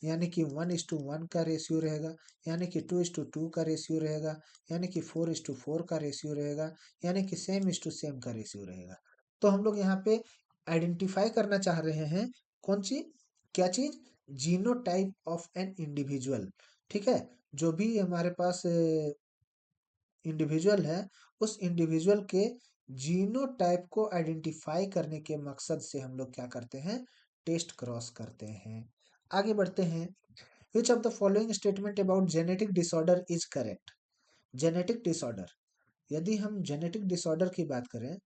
यानी कि 1:1 का रेशियो रहेगा, यानी कि 2:2 का रेशियो रहेगा, यानी कि 4:4 का रेशियो रहेगा, यानी कि सेम का रेशियो रहेगा। तो हम लोग यहाँ पे आइडेंटिफाई करना चाह रहे हैं, कौन सी, क्या चीज, जीनोटाइप ऑफ एन इंडिविजुअल। ठीक है, जो भी हमारे पास इंडिविजुअल है, उस इंडिविजुअल के जीनोटाइप को आइडेंटिफाई करने के मकसद से हम लोग क्या करते हैं, टेस्ट क्रॉस करते हैं। आगे बढ़ते हैं, which of the following statement about genetic disorder is correct. Genetic disorder, यदि हम जेनेटिक डिसऑर्डर की बात करें,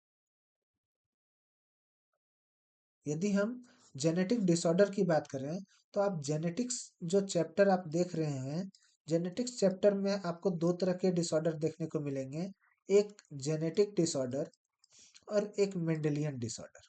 यदि हम जेनेटिक डिसऑर्डर की बात करें, तो आप जेनेटिक्स जो चैप्टर आप देख रहे हैं, जेनेटिक्स चैप्टर में आपको दो तरह के डिसऑर्डर देखने को मिलेंगे, एक जेनेटिक डिसऑर्डर और एक मेंडेलियन डिसऑर्डर।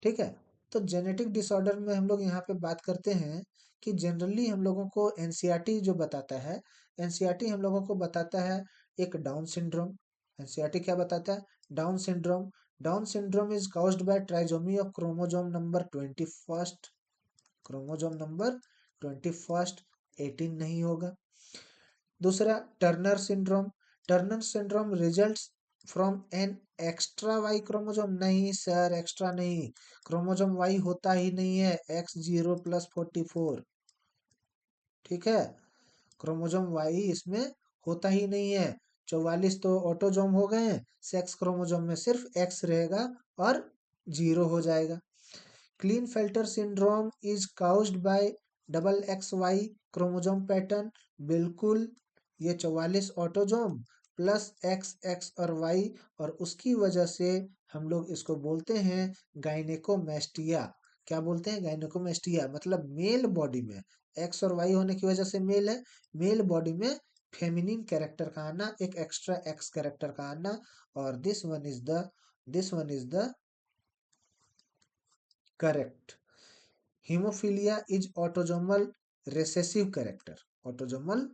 ठीक है, तो जेनेटिक डिसऑर्डर में हम लोग यहाँ पे बात करते हैं कि जनरली हम लोगों को एनसीईआरटी जो बताता है, एनसीईआरटी हम लोगों को बताता है एक डाउन सिंड्रोम। एनसीईआरटी क्या बताता है, Down syndrome. Down syndrome is caused by trisomy of chromosome number 21, chromosome number 21, 18 नहीं होगा। दूसरा Turner syndrome, Turner syndrome results from an extra Y chromosome. नहीं सर, एक्स्ट्रा नहीं, क्रोमोसोम वाई होता ही नहीं है, X0+44। ठीक है। क्रोमोजोम वाई इसमें होता ही नहीं है। 44 तो ऑटोजोम हो गए हैं, सेक्स क्रोमोजोम में सिर्फ एक्स रहेगा और 0 हो जाएगा। Klinefelter syndrome is caused by double X Y chromosome pattern. बिल्कुल, ये 44 ऑटोजोम प्लस एक्स एक्स और वाई, और उसकी वजह से हम लोग इसको बोलते हैं गाइनेकोमेस्टिया। क्या बोलते हैं? गाइनेकोमेस्टिया, मतलब मेल बॉडी में एक्स और वाई होने की वजह से मेल है, मेल बॉडी में फेमिनिन कैरेक्टर का आना, एक एक्स्ट्रा एक्स कैरेक्टर का आना। और this one is the correct. Haemophilia is autosomal recessive character, autosomal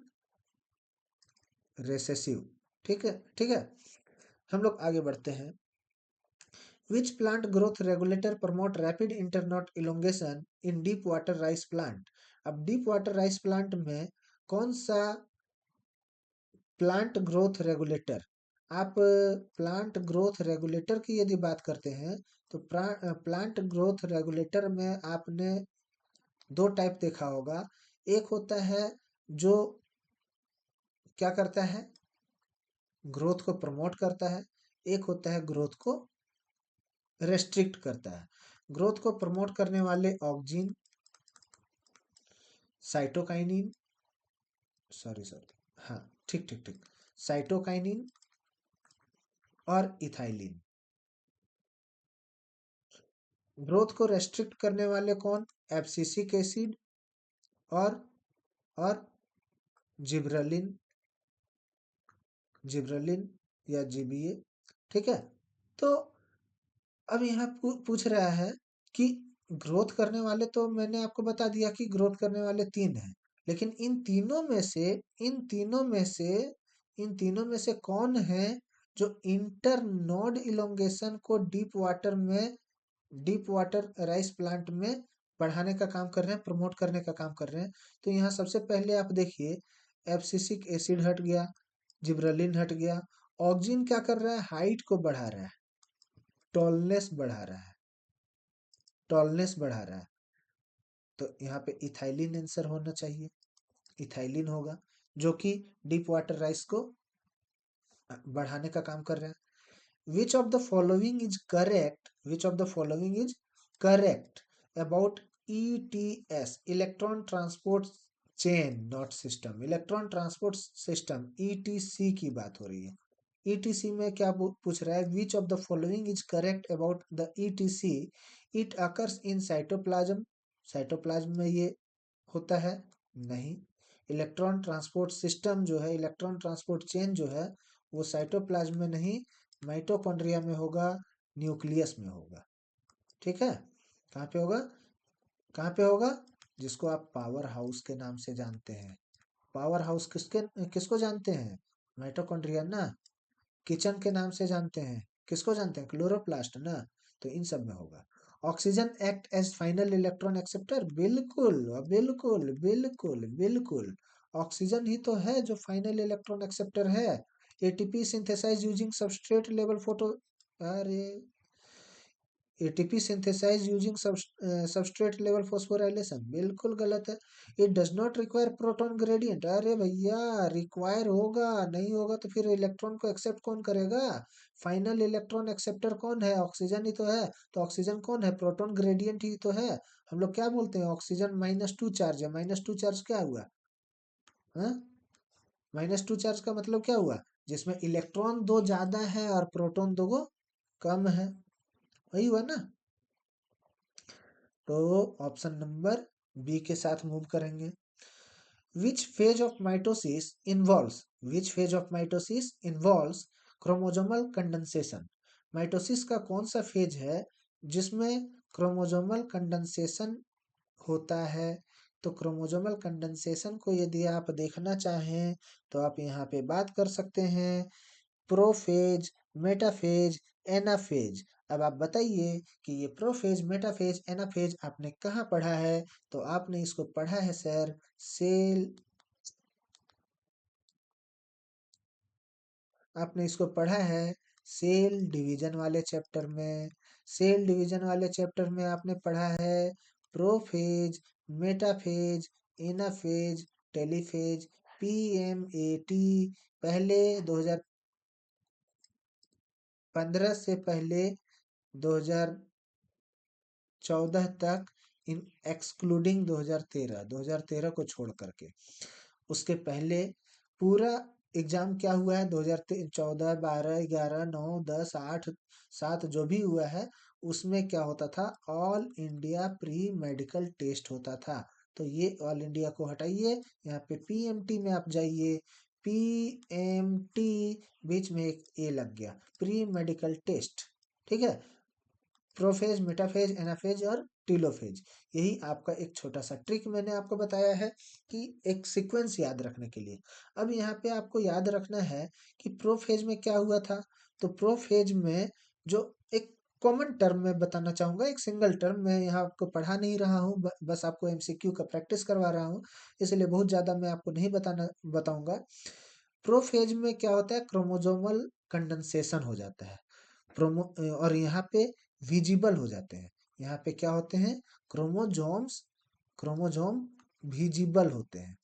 recessive. ठीक है, ठीक है। हम लोग आगे बढ़ते हैं। Which plant growth regulator promote rapid internode elongation in deep water rice plant. अब डीप वाटर राइस प्लांट में कौन सा प्लांट ग्रोथ रेगुलेटर, आप प्लांट ग्रोथ रेगुलेटर की यदि बात करते हैं तो प्लांट ग्रोथ रेगुलेटर में आपने दो टाइप देखा होगा। एक होता है जो क्या करता है, ग्रोथ को प्रमोट करता है। एक होता है ग्रोथ को रेस्ट्रिक्ट करता है। ग्रोथ को प्रमोट करने वाले ऑक्जिन, साइटोकाइनिन, सॉरी सॉरी, हाँ ठीक ठीक ठीक, साइटोकाइनिन और इथाइलिन। ग्रोथ को रेस्ट्रिक्ट करने वाले कौन? एब्सिसिक एसिड और और जिब्रेलिन, जिब्रेलिन या जीबीए। ठीक है। तो अब यहाँ पूछ रहा है कि ग्रोथ करने वाले, तो मैंने आपको बता दिया कि ग्रोथ करने वाले तीन हैं, लेकिन इन तीनों में से कौन है जो इंटरनोड इलोंगेशन को डीप वाटर राइस प्लांट में बढ़ाने का काम कर रहे हैं, प्रमोट करने का काम कर रहे हैं? तो यहाँ सबसे पहले आप देखिए, एब्सिसिक एसिड हट गया, जिब्रेलिन हट गया। ऑक्जिन क्या कर रहा है? हाइट को बढ़ा रहा है, टॉलनेस बढ़ा रहा है, टॉलनेस बढ़ा रहा है। तो यहाँ पे इथाइलिन आंसर होना चाहिए, इथाइलिन होगा, जो कि डीप वाटर राइस को बढ़ाने का काम कर रहा है। Which of the following is correct, which of the following is correct about ETS, electron transport chain not system, electron transport system etc की बात हो रही है। ईटीसी में क्या पूछ रहा है? Which of the following is correct about the etc, it occurs in cytoplasm, cytoplasm में ये होता है? नहीं। इलेक्ट्रॉन ट्रांसपोर्ट सिस्टम जो है, इलेक्ट्रॉन ट्रांसपोर्ट चेन जो है, वो साइटोप्लाज्म में नहीं, माइटोकॉन्ड्रिया में होगा, न्यूक्लियस में होगा। ठीक है। कहाँ पे होगा? कहाँ पे होगा? जिसको आप पावर हाउस के नाम से जानते हैं। पावर हाउस किसको जानते हैं? माइटोकॉन्ड्रिया ना। किचन के नाम से जानते हैं, किसको जानते हैं? क्लोरोप्लास्ट ना। तो इन सब में होगा। Oxygen act as final electron acceptor, बिल्कुल बिल्कुल बिल्कुल बिल्कुल, ऑक्सीजन ही तो है जो फाइनल इलेक्ट्रॉन एक्सेप्टर है। ATP synthesize using substrate level photo, अरे ATP synthesize using substrate level phosphorylation, बिल्कुल गलत है। It does not require proton gradient, अरे भैया रिक्वायर होगा, नहीं होगा तो फिर इलेक्ट्रॉन को एक्सेप्ट कौन करेगा? फाइनल इलेक्ट्रॉन एक्सेप्टर कौन है? ऑक्सीजन ही तो है। तो ऑक्सीजन कौन है? प्रोटॉन ग्रेडियंट ही तो है। हम लोग क्या बोलते हैं? ऑक्सीजन -2 चार्ज है। -2 चार्ज क्या हुआ? हाँ, -2 चार्ज का मतलब क्या हुआ? जिसमें इलेक्ट्रॉन दो ज्यादा है और प्रोटॉन दो गो कम है, वही हुआ ना। तो ऑप्शन नंबर बी के साथ मूव करेंगे। Which phase of mitosis involves, which phase of mitosis involves chromosomal condensation. Mitosis का कौन सा फेज है जिसमें क्रोमोजोमल कंडेंसेशन होता है? तो क्रोमोजोमल कंडेंसेशन को यदि आप देखना चाहें तो आप यहाँ पे बात कर सकते हैं, प्रोफेज, मेटाफेज, एनाफेज। अब आप बताइए कि ये प्रोफेज, मेटाफेज, एनाफेज आपने कहाँ पढ़ा है? तो आपने इसको पढ़ा है सर सेल, आपने इसको पढ़ा है सेल डिवीजन वाले चैप्टर में। सेल डिवीजन वाले चैप्टर में आपने पढ़ा है प्रोफेज, मेटाफेज, एनाफेज, टेलीफेज, पीएमएटी। पहले 2015 से पहले 2014 तक, इन एक्सक्लूडिंग 2013 को छोड़ करके, उसके पहले पूरा एग्जाम क्या हुआ है, 2014, 12, 11, 9, 10, 8, 7 जो भी हुआ है, उसमें क्या होता था, all India pre medical test होता था। तो ये ऑल इंडिया को हटाइए, यहाँ पे पीएमटी में आप जाइए, पीएमटी बीच में एक ए लग गया, प्री मेडिकल टेस्ट। ठीक है, प्रोफेज, मेटाफेज, एनाफेज और टीलोफेज। यही आपका एक छोटा सा ट्रिक मैंने आपको बताया है कि एक सीक्वेंस याद रखने के लिए। अब यहाँ पे आपको याद रखना है कि प्रोफेज में क्या हुआ था। तो प्रोफेज में जो एक कॉमन टर्म में बताना चाहूंगा, एक सिंगल टर्म, मैं यहाँ आपको पढ़ा नहीं रहा हूँ, बस आपको एमसीक्यू का प्रैक्टिस करवा रहा हूँ, इसलिए बहुत ज्यादा मैं आपको नहीं बताऊंगा। प्रोफेज में क्या होता है, क्रोमोजोमल कंडेंसेशन हो जाता है। प्रोमो और यहाँ पे विजिबल हो जाते हैं। यहाँ पे क्या होते हैं, क्रोमोजोम विजिबल होते हैं,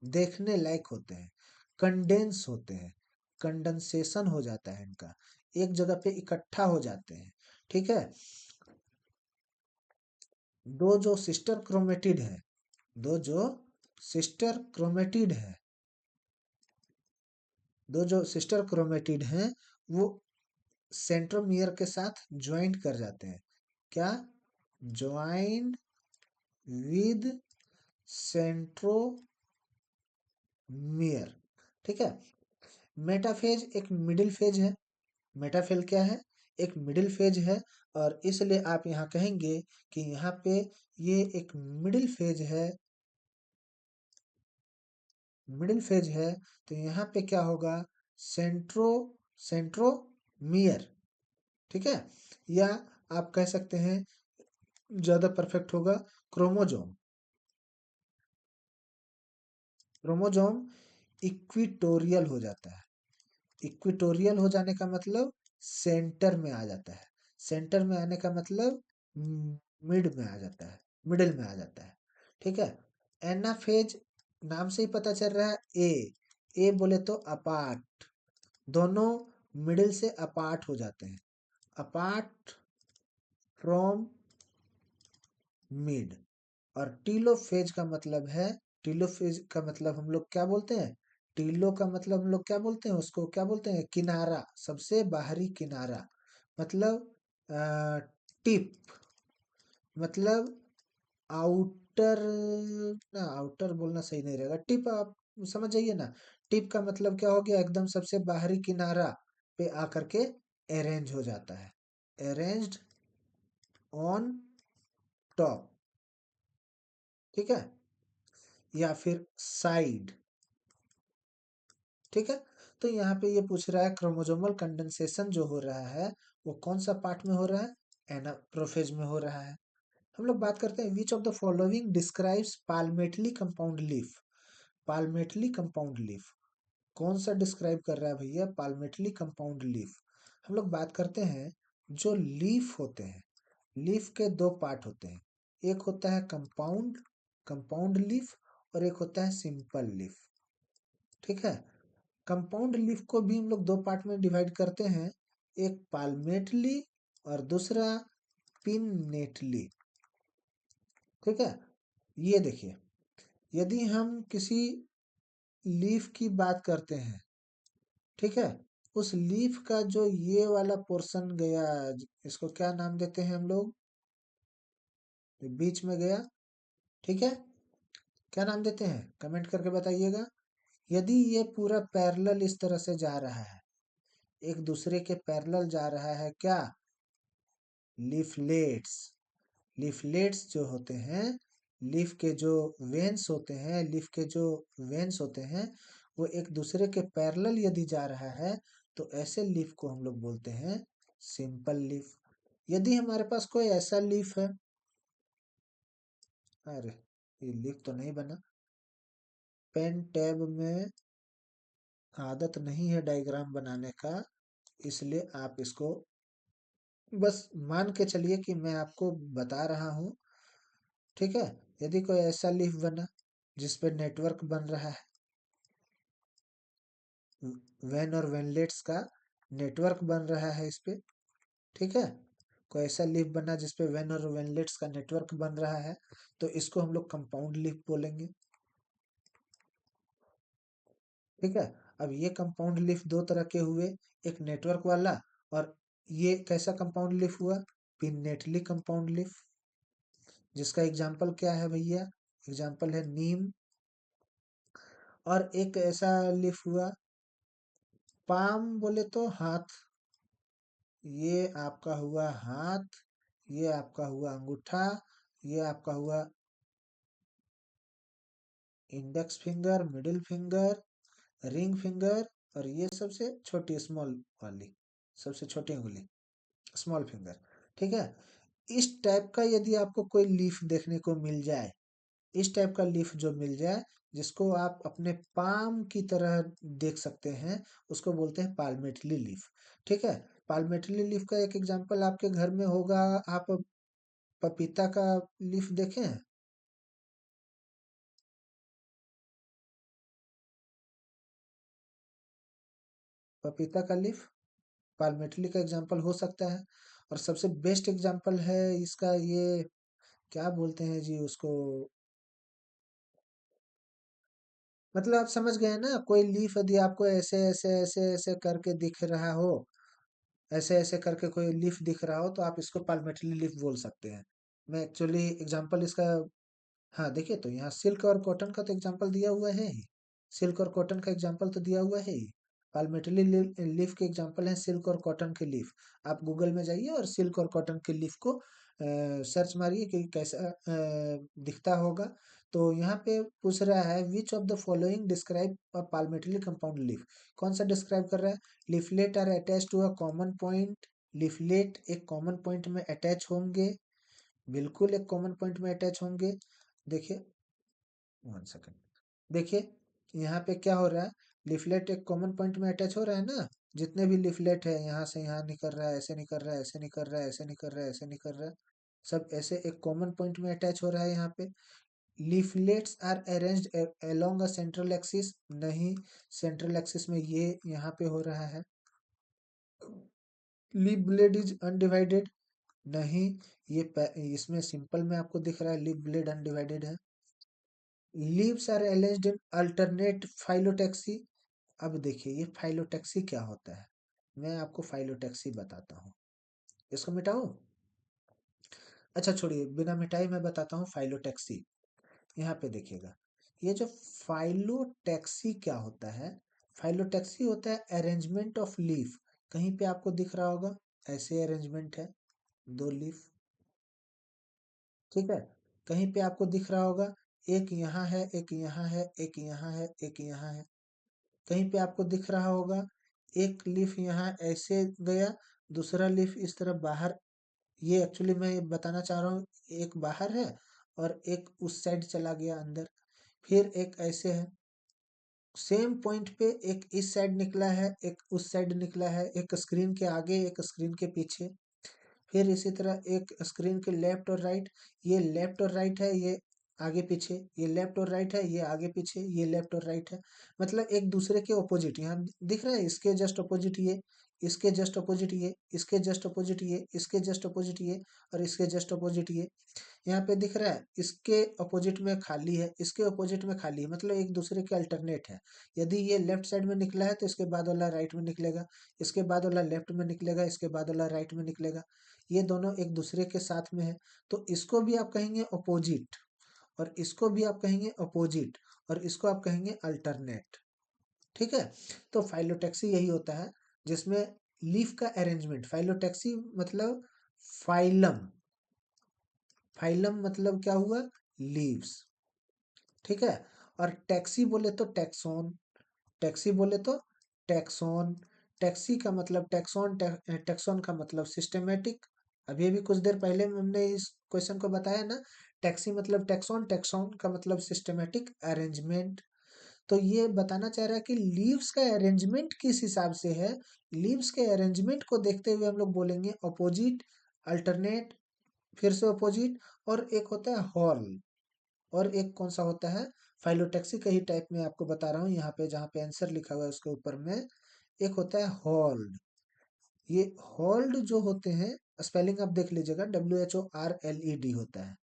देखने लायक होते हैं, कंडेंस होते हैं, कंडेंसेशन हो जाता है इनका, एक जगह पे इकट्ठा हो जाते हैं। ठीक है, दो जो सिस्टर क्रोमेटिड है, दो जो सिस्टर क्रोमेटिड है दो जो सिस्टर क्रोमेटिड हैं, वो सेंट्रोमियर के साथ ज्वाइंट कर जाते हैं। क्या, ज्वाइंट विद सेंट्रोमियर। ठीक है, मेटाफेज एक मिडिल फेज है। मेटाफेज क्या है, एक मिडिल फेज है, और इसलिए आप यहाँ कहेंगे कि यहाँ पे ये एक मिडिल फेज है, मिडिल फेज है। तो यहाँ पे क्या होगा, सेंट्रो सेंट्रोमियर। ठीक है, या आप कह सकते हैं, ज्यादा परफेक्ट होगा, क्रोमोजोम। क्रोमोजोम इक्विटोरियल हो जाता है। इक्विटोरियल हो जाने का मतलब सेंटर में आ जाता है। सेंटर में आने का मतलब मिड में आ जाता है, मिडिल में आ जाता है। ठीक है, एनाफेज, नाम से ही पता चल रहा है, ए बोले तो अपार्ट, दोनों मिडिल से अपार्ट हो जाते हैं, अपार्ट फ्रॉम मिड। और टीलोफेज का मतलब है, टीलोफेज का मतलब हम लोग क्या बोलते हैं, टीलो का मतलब हम लोग क्या बोलते हैं, उसको क्या बोलते हैं, किनारा, सबसे बाहरी किनारा, मतलब टिप, मतलब आउटर, ना आउटर बोलना सही नहीं रहेगा, टिप आप समझ जाइए ना। टिप का मतलब क्या हो गया, एकदम सबसे बाहरी किनारा पे आकर के अरेंज हो जाता है, अरेंज्ड ऑन टॉप। ठीक है, या फिर साइड। ठीक है, तो यहाँ पे ये पूछ रहा है क्रोमोसोमल कंडेंसेशन जो हो रहा है, वो कौन सा पार्ट में हो रहा है, एनाप्रोफेज में हो रहा है। हम लोग बात करते हैं, which of the following describes palmately compound leaf. Palmately compound leaf कौन सा डिस्क्राइब कर रहा है भैया, पाल्मेटली कंपाउंड लीफ। हम लोग बात करते हैं, जो लीफ होते हैं, लीफ के दो पार्ट होते हैं, एक होता है कंपाउंड, कंपाउंड लीफ, और एक होता है सिंपल लीफ। ठीक है, कंपाउंड लीफ को भी हम लोग दो पार्ट में डिवाइड करते हैं, एक पाल्मेटली और दूसरा पिन्नेटली। ठीक है, ये देखिए, यदि हम किसी लीफ की बात करते हैं, ठीक है, उस लीफ का जो ये वाला पोर्शन गया, इसको क्या नाम देते हैं हम लोग, बीच में गया, ठीक है, क्या नाम देते हैं, कमेंट करके बताइएगा। यदि ये पूरा पैरेलल इस तरह से जा रहा है, एक दूसरे के पैरेलल जा रहा है, क्या, लीफलेट्स। लीफलेट्स जो होते हैं, लीफ के जो वेन्स होते हैं, लीफ के जो वेन्स होते हैं, वो एक दूसरे के पैरेलल यदि जा रहा है, तो ऐसे लीफ को हम लोग बोलते हैं सिंपल लीफ। यदि हमारे पास कोई ऐसा लीफ है, अरे ये लीफ तो नहीं बना, पेन टैब में आदत नहीं है डायग्राम बनाने का, इसलिए आप इसको बस मान के चलिए कि मैं आपको बता रहा हूँ। ठीक है, यदि कोई ऐसा लीफ बना, जिस पे नेटवर्क बन रहा है, वेन और वेनलेट्स का नेटवर्क बन रहा है इस पे। ठीक है, कोई ऐसा लीफ बना जिसपे वेन और वेनलेट्स का नेटवर्क बन रहा है, तो इसको हम लोग कंपाउंड लीफ बोलेंगे। ठीक है, अब ये कंपाउंड लीफ दो तरह के हुए, एक नेटवर्क वाला, और ये कैसा कंपाउंड लीफ हुआ, पिन्नेटली कंपाउंड लीफ, जिसका एग्जाम्पल क्या है भैया, एग्जाम्पल है नीम। और एक ऐसा लीफ हुआ, पाम बोले तो हाथ, ये आपका हुआ हाथ, ये आपका हुआ अंगूठा, ये आपका हुआ index finger, middle finger, ring finger, और ये सबसे छोटी स्मॉल वाली, सबसे छोटी उंगली, स्मॉल फिंगर। ठीक है, इस टाइप का यदि आपको कोई लीफ देखने को मिल जाए, इस टाइप का लीफ जो मिल जाए, जिसको आप अपने पाम की तरह देख सकते हैं, उसको बोलते हैं पाल्मेटली लीफ। ठीक है, पाल्मेटली लीफ का एक एग्जांपल आपके घर में होगा, आप पपीता का लीफ देखे हैं? पपीता का लीफ पाल्मेटली का एग्जांपल हो सकता है। और सबसे बेस्ट एग्जांपल है इसका ये, क्या बोलते हैं जी उसको, मतलब आप समझ गए ना, कोई लीफ यदि आपको ऐसे ऐसे ऐसे ऐसे करके दिख रहा हो, ऐसे ऐसे करके कोई लीफ दिख रहा हो, तो आप इसको पाल्मेटली लीफ बोल सकते हैं। मैं एक्चुअली एग्जांपल इसका, हाँ देखिए, तो यहाँ सिल्क और कॉटन का तो एग्जांपल दिया हुआ है ही, सिल्क और कॉटन का एग्जांपल तो दिया हुआ है ही। पाल्मेटली लीफ के एग्जांपल हैं सिल्क और कॉटन के लीफ। आप गूगल में जाइए और सिल्क और कॉटन के लीफ को सर्च मारिए कि कैसा दिखता होगा। तो यहाँ पे पूछ रहा है which of the following describe a palmately compound leaf, कौन सा डिस्क्राइब कर रहा है, leaflet are attach to a common point, leaflet एक कॉमन पॉइंट में अटैच होंगे, बिल्कुल एक कॉमन पॉइंट में अटैच होंगे। देखिए, वन सेकेंड, देखिए यहाँ पे क्या हो रहा है, लिफलेट एक कॉमन पॉइंट में अटैच हो रहा है ना, जितने भी लिफलेट है यहाँ से यहाँ निकल रहा है, ऐसे निकल रहा है, ऐसे निकल रहा है, ऐसे निकल रहा है, ऐसे निकल रहा है, सब ऐसे एक कॉमन पॉइंट में अटैच हो रहा है यहाँ पे। Leaflets are arranged along a central axis, नहीं, सेंट्रल एक्सिस में ये यहाँ पे हो रहा है। लीफ ब्लेड इज अनडिवाइडेड, नहीं, ये इसमें सिंपल में आपको दिख रहा है लीफ ब्लेड अनडिवाइडेड है। Leaves are arranged in alternate phyllotaxy, अब देखिए ये फाइलोटैक्सी क्या होता है, मैं आपको फाइलोटैक्सी बताता हूँ। इसको मिटाऊं? अच्छा छोड़िए, बिना मिटाई मैं बताता हूँ फाइलोटैक्सी। यहाँ पे देखिएगा, ये जो फाइलोटैक्सी क्या होता है, फाइलोटैक्सी होता है अरेंजमेंट ऑफ लीफ। कहीं पे आपको दिख रहा होगा ऐसे अरेंजमेंट है, दो लीफ। ठीक है, कहीं पे आपको दिख रहा होगा एक यहाँ है, एक यहाँ है, एक यहाँ है, एक यहाँ है। कहीं पे आपको दिख रहा होगा एक लीफ यहाँ ऐसे गया, दूसरा लीफ इस तरह बाहर, ये एक्चुअली मैं बताना चाह रहा हूँ, एक बाहर है और एक उस साइड चला गया अंदर, फिर एक ऐसे है, सेम पॉइंट पे एक इस साइड निकला है, एक उस साइड निकला है, एक स्क्रीन के आगे एक स्क्रीन के पीछे, फिर इसी तरह एक स्क्रीन के लेफ्ट और राइट, ये लेफ्ट और राइट है, ये आगे पीछे, ये लेफ्ट और राइट है, ये आगे पीछे, ये लेफ्ट और राइट है, मतलब एक दूसरे के ऑपोजिट। यहाँ दिख रहा है इसके जस्ट ऑपोजिट ये, इसके जस्ट ऑपोजिट ये, इसके जस्ट ऑपोजिट ये, इसके जस्ट ऑपोजिट ये, और इसके जस्ट ऑपोजिट ये। यहाँ पे दिख रहा है इसके अपोजिट में खाली है, इसके अपोजिट में खाली है, मतलब एक दूसरे के अल्टरनेट है। यदि ये लेफ्ट साइड में निकला है तो इसके बाद वाला राइट में निकलेगा, इसके बाद वाला लेफ्ट में निकलेगा, इसके बाद वाला राइट में निकलेगा, ये दोनों एक दूसरे के साथ में है। तो इसको भी आप कहेंगे अपोजिट, और इसको भी आप कहेंगे अपोजिट, और इसको आप कहेंगे अल्टरनेट। ठीक है, तो फाइलोटैक्सी यही होता है जिसमें लीफ का अरेंजमेंट, फाइलोटैक्सी मतलब फाइलम, फाइलम मतलब क्या हुआ, लीव्स। ठीक है, और टैक्सी बोले तो टैक्सोन, टैक्सी बोले तो टैक्सोन, टैक्सी का मतलब टैक्सोन, टैक्सोन का मतलब सिस्टमेटिक। अभी अभी कुछ देर पहले हमने इस क्वेश्चन को बताया ना, टैक्सी मतलब टैक्सोन, टैक्सोन का मतलब सिस्टमेटिक अरेंजमेंट। तो ये बताना चाह रहा है कि लीव्स का अरेंजमेंट किस हिसाब से है, लीव्स के अरेंजमेंट को देखते हुए हम लोग बोलेंगे अपोजिट, अल्टरनेट, फिर से अपोजिट, और एक होता है हॉल, और एक कौन सा होता है, फाइलोटैक्सी का ही टाइप में आपको बता रहा हूँ यहाँ पे, जहाँ पे आंसर लिखा हुआ है उसके ऊपर में एक होता है होल्ड। ये होल्ड जो होते हैं, स्पेलिंग आप देख लीजिएगा, WHORLED होता है,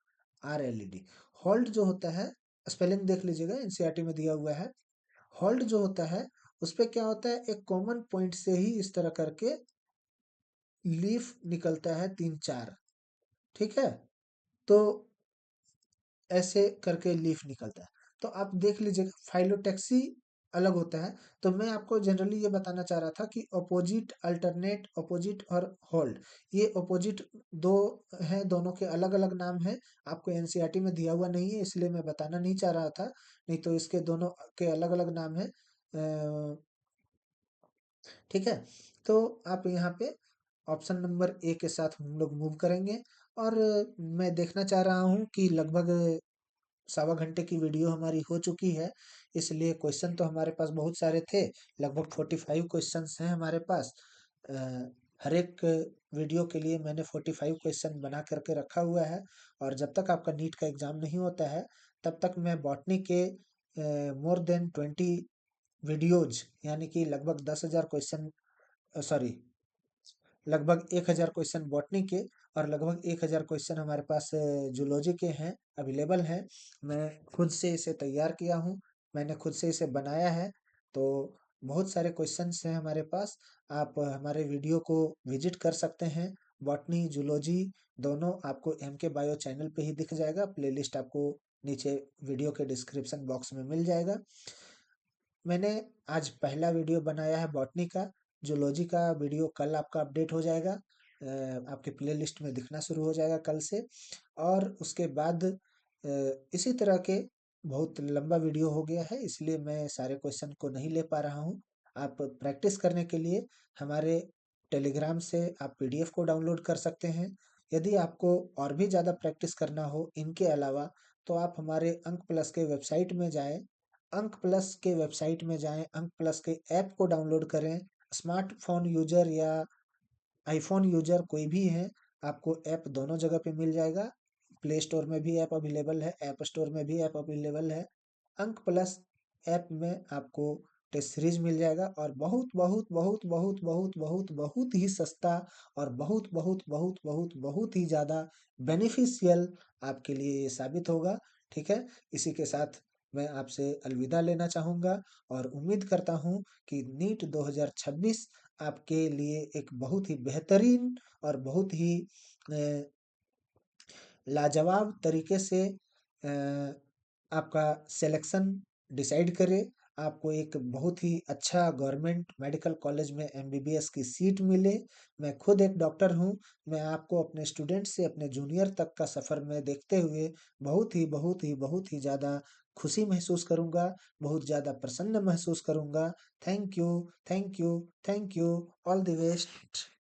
RLED। होल्ड जो होता है, स्पेलिंग देख लीजिएगा, एनसीईआरटी में दिया हुआ है। होल्ड जो होता है उस पे क्या होता है, एक कॉमन पॉइंट से ही इस तरह करके लीफ निकलता है तीन चार, ठीक है। तो ऐसे करके लीफ निकलता है। तो आप देख लीजिएगा, फाइलोटैक्सी अलग होता है। तो मैं आपको जनरली ये बताना चाह रहा था कि अपोजिट, अल्टरनेट, अपोजिट और होल्ड, ये अपोजिट दो हैं, दोनों के अलग अलग नाम हैं। आपको एनसीईआरटी में दिया हुआ नहीं है, इसलिए मैं बताना नहीं चाह रहा था, नहीं तो इसके दोनों के अलग अलग नाम है। ठीक है। तो आप यहाँ पे ऑप्शन नंबर ए के साथ हम लोग मूव करेंगे। और मैं देखना चाह रहा हूँ कि लगभग सवा घंटे की वीडियो हमारी हो चुकी है, इसलिए क्वेश्चन तो हमारे पास बहुत सारे थे, लगभग 45 क्वेश्चंस हैं हमारे पास। अ, हर एक वीडियो के लिए मैंने 45 क्वेश्चन बना करके रखा हुआ है। और जब तक आपका नीट का एग्जाम नहीं होता है, तब तक मैं बॉटनी के मोर देन 20 वीडियोज, यानी कि लगभग 10,000 क्वेश्चन, सॉरी, लगभग 1,000 क्वेश्चन बॉटनी के और लगभग 1,000 क्वेश्चन हमारे पास जूलॉजी के हैं, अवेलेबल हैं। मैं खुद से इसे तैयार किया हूँ, मैंने खुद से इसे बनाया है। तो बहुत सारे क्वेश्चंस हैं हमारे पास। आप हमारे वीडियो को विजिट कर सकते हैं। बॉटनी, जूलॉजी दोनों आपको एम के बायो चैनल पे ही दिख जाएगा, प्लेलिस्ट आपको नीचे वीडियो के डिस्क्रिप्शन बॉक्स में मिल जाएगा। मैंने आज पहला वीडियो बनाया है बॉटनी का। जूलॉजी का वीडियो कल आपका अपडेट हो जाएगा, आपके प्लेलिस्ट में दिखना शुरू हो जाएगा कल से। और उसके बाद इसी तरह के बहुत लंबा वीडियो हो गया है, इसलिए मैं सारे क्वेश्चन को नहीं ले पा रहा हूँ। आप प्रैक्टिस करने के लिए हमारे टेलीग्राम से आप पीडीएफ को डाउनलोड कर सकते हैं। यदि आपको और भी ज़्यादा प्रैक्टिस करना हो इनके अलावा, तो आप हमारे अंक प्लस के वेबसाइट में जाएं। अंक प्लस के वेबसाइट में जाएं, अंक प्लस के ऐप को डाउनलोड करें। स्मार्टफोन यूजर या आईफोन यूजर कोई भी है, आपको ऐप दोनों जगह पे मिल जाएगा। प्ले स्टोर में भी ऐप अवेलेबल है, ऐप स्टोर में भी ऐप अवेलेबल है। अंक प्लस ऐप में आपको टेस्ट सीरीज मिल जाएगा, और बहुत बहुत बहुत बहुत बहुत बहुत बहुत ही सस्ता और बहुत बहुत बहुत बहुत बहुत ही ज़्यादा बेनिफिशियल आपके लिए ये साबित होगा। ठीक है। इसी के साथ मैं आपसे अलविदा लेना चाहूँगा, और उम्मीद करता हूँ कि नीट 2026 आपके लिए एक बहुत ही बेहतरीन और बहुत ही अ, लाजवाब तरीके से आपका सिलेक्शन डिसाइड करे। आपको एक बहुत ही अच्छा गवर्नमेंट मेडिकल कॉलेज में एमबीबीएस की सीट मिले। मैं खुद एक डॉक्टर हूँ, मैं आपको अपने स्टूडेंट से अपने जूनियर तक का सफ़र में देखते हुए बहुत ही बहुत ही बहुत ही ज़्यादा खुशी महसूस करूँगा, बहुत ज़्यादा प्रसन्न महसूस करूँगा। Thank you, thank you, thank you. All the best.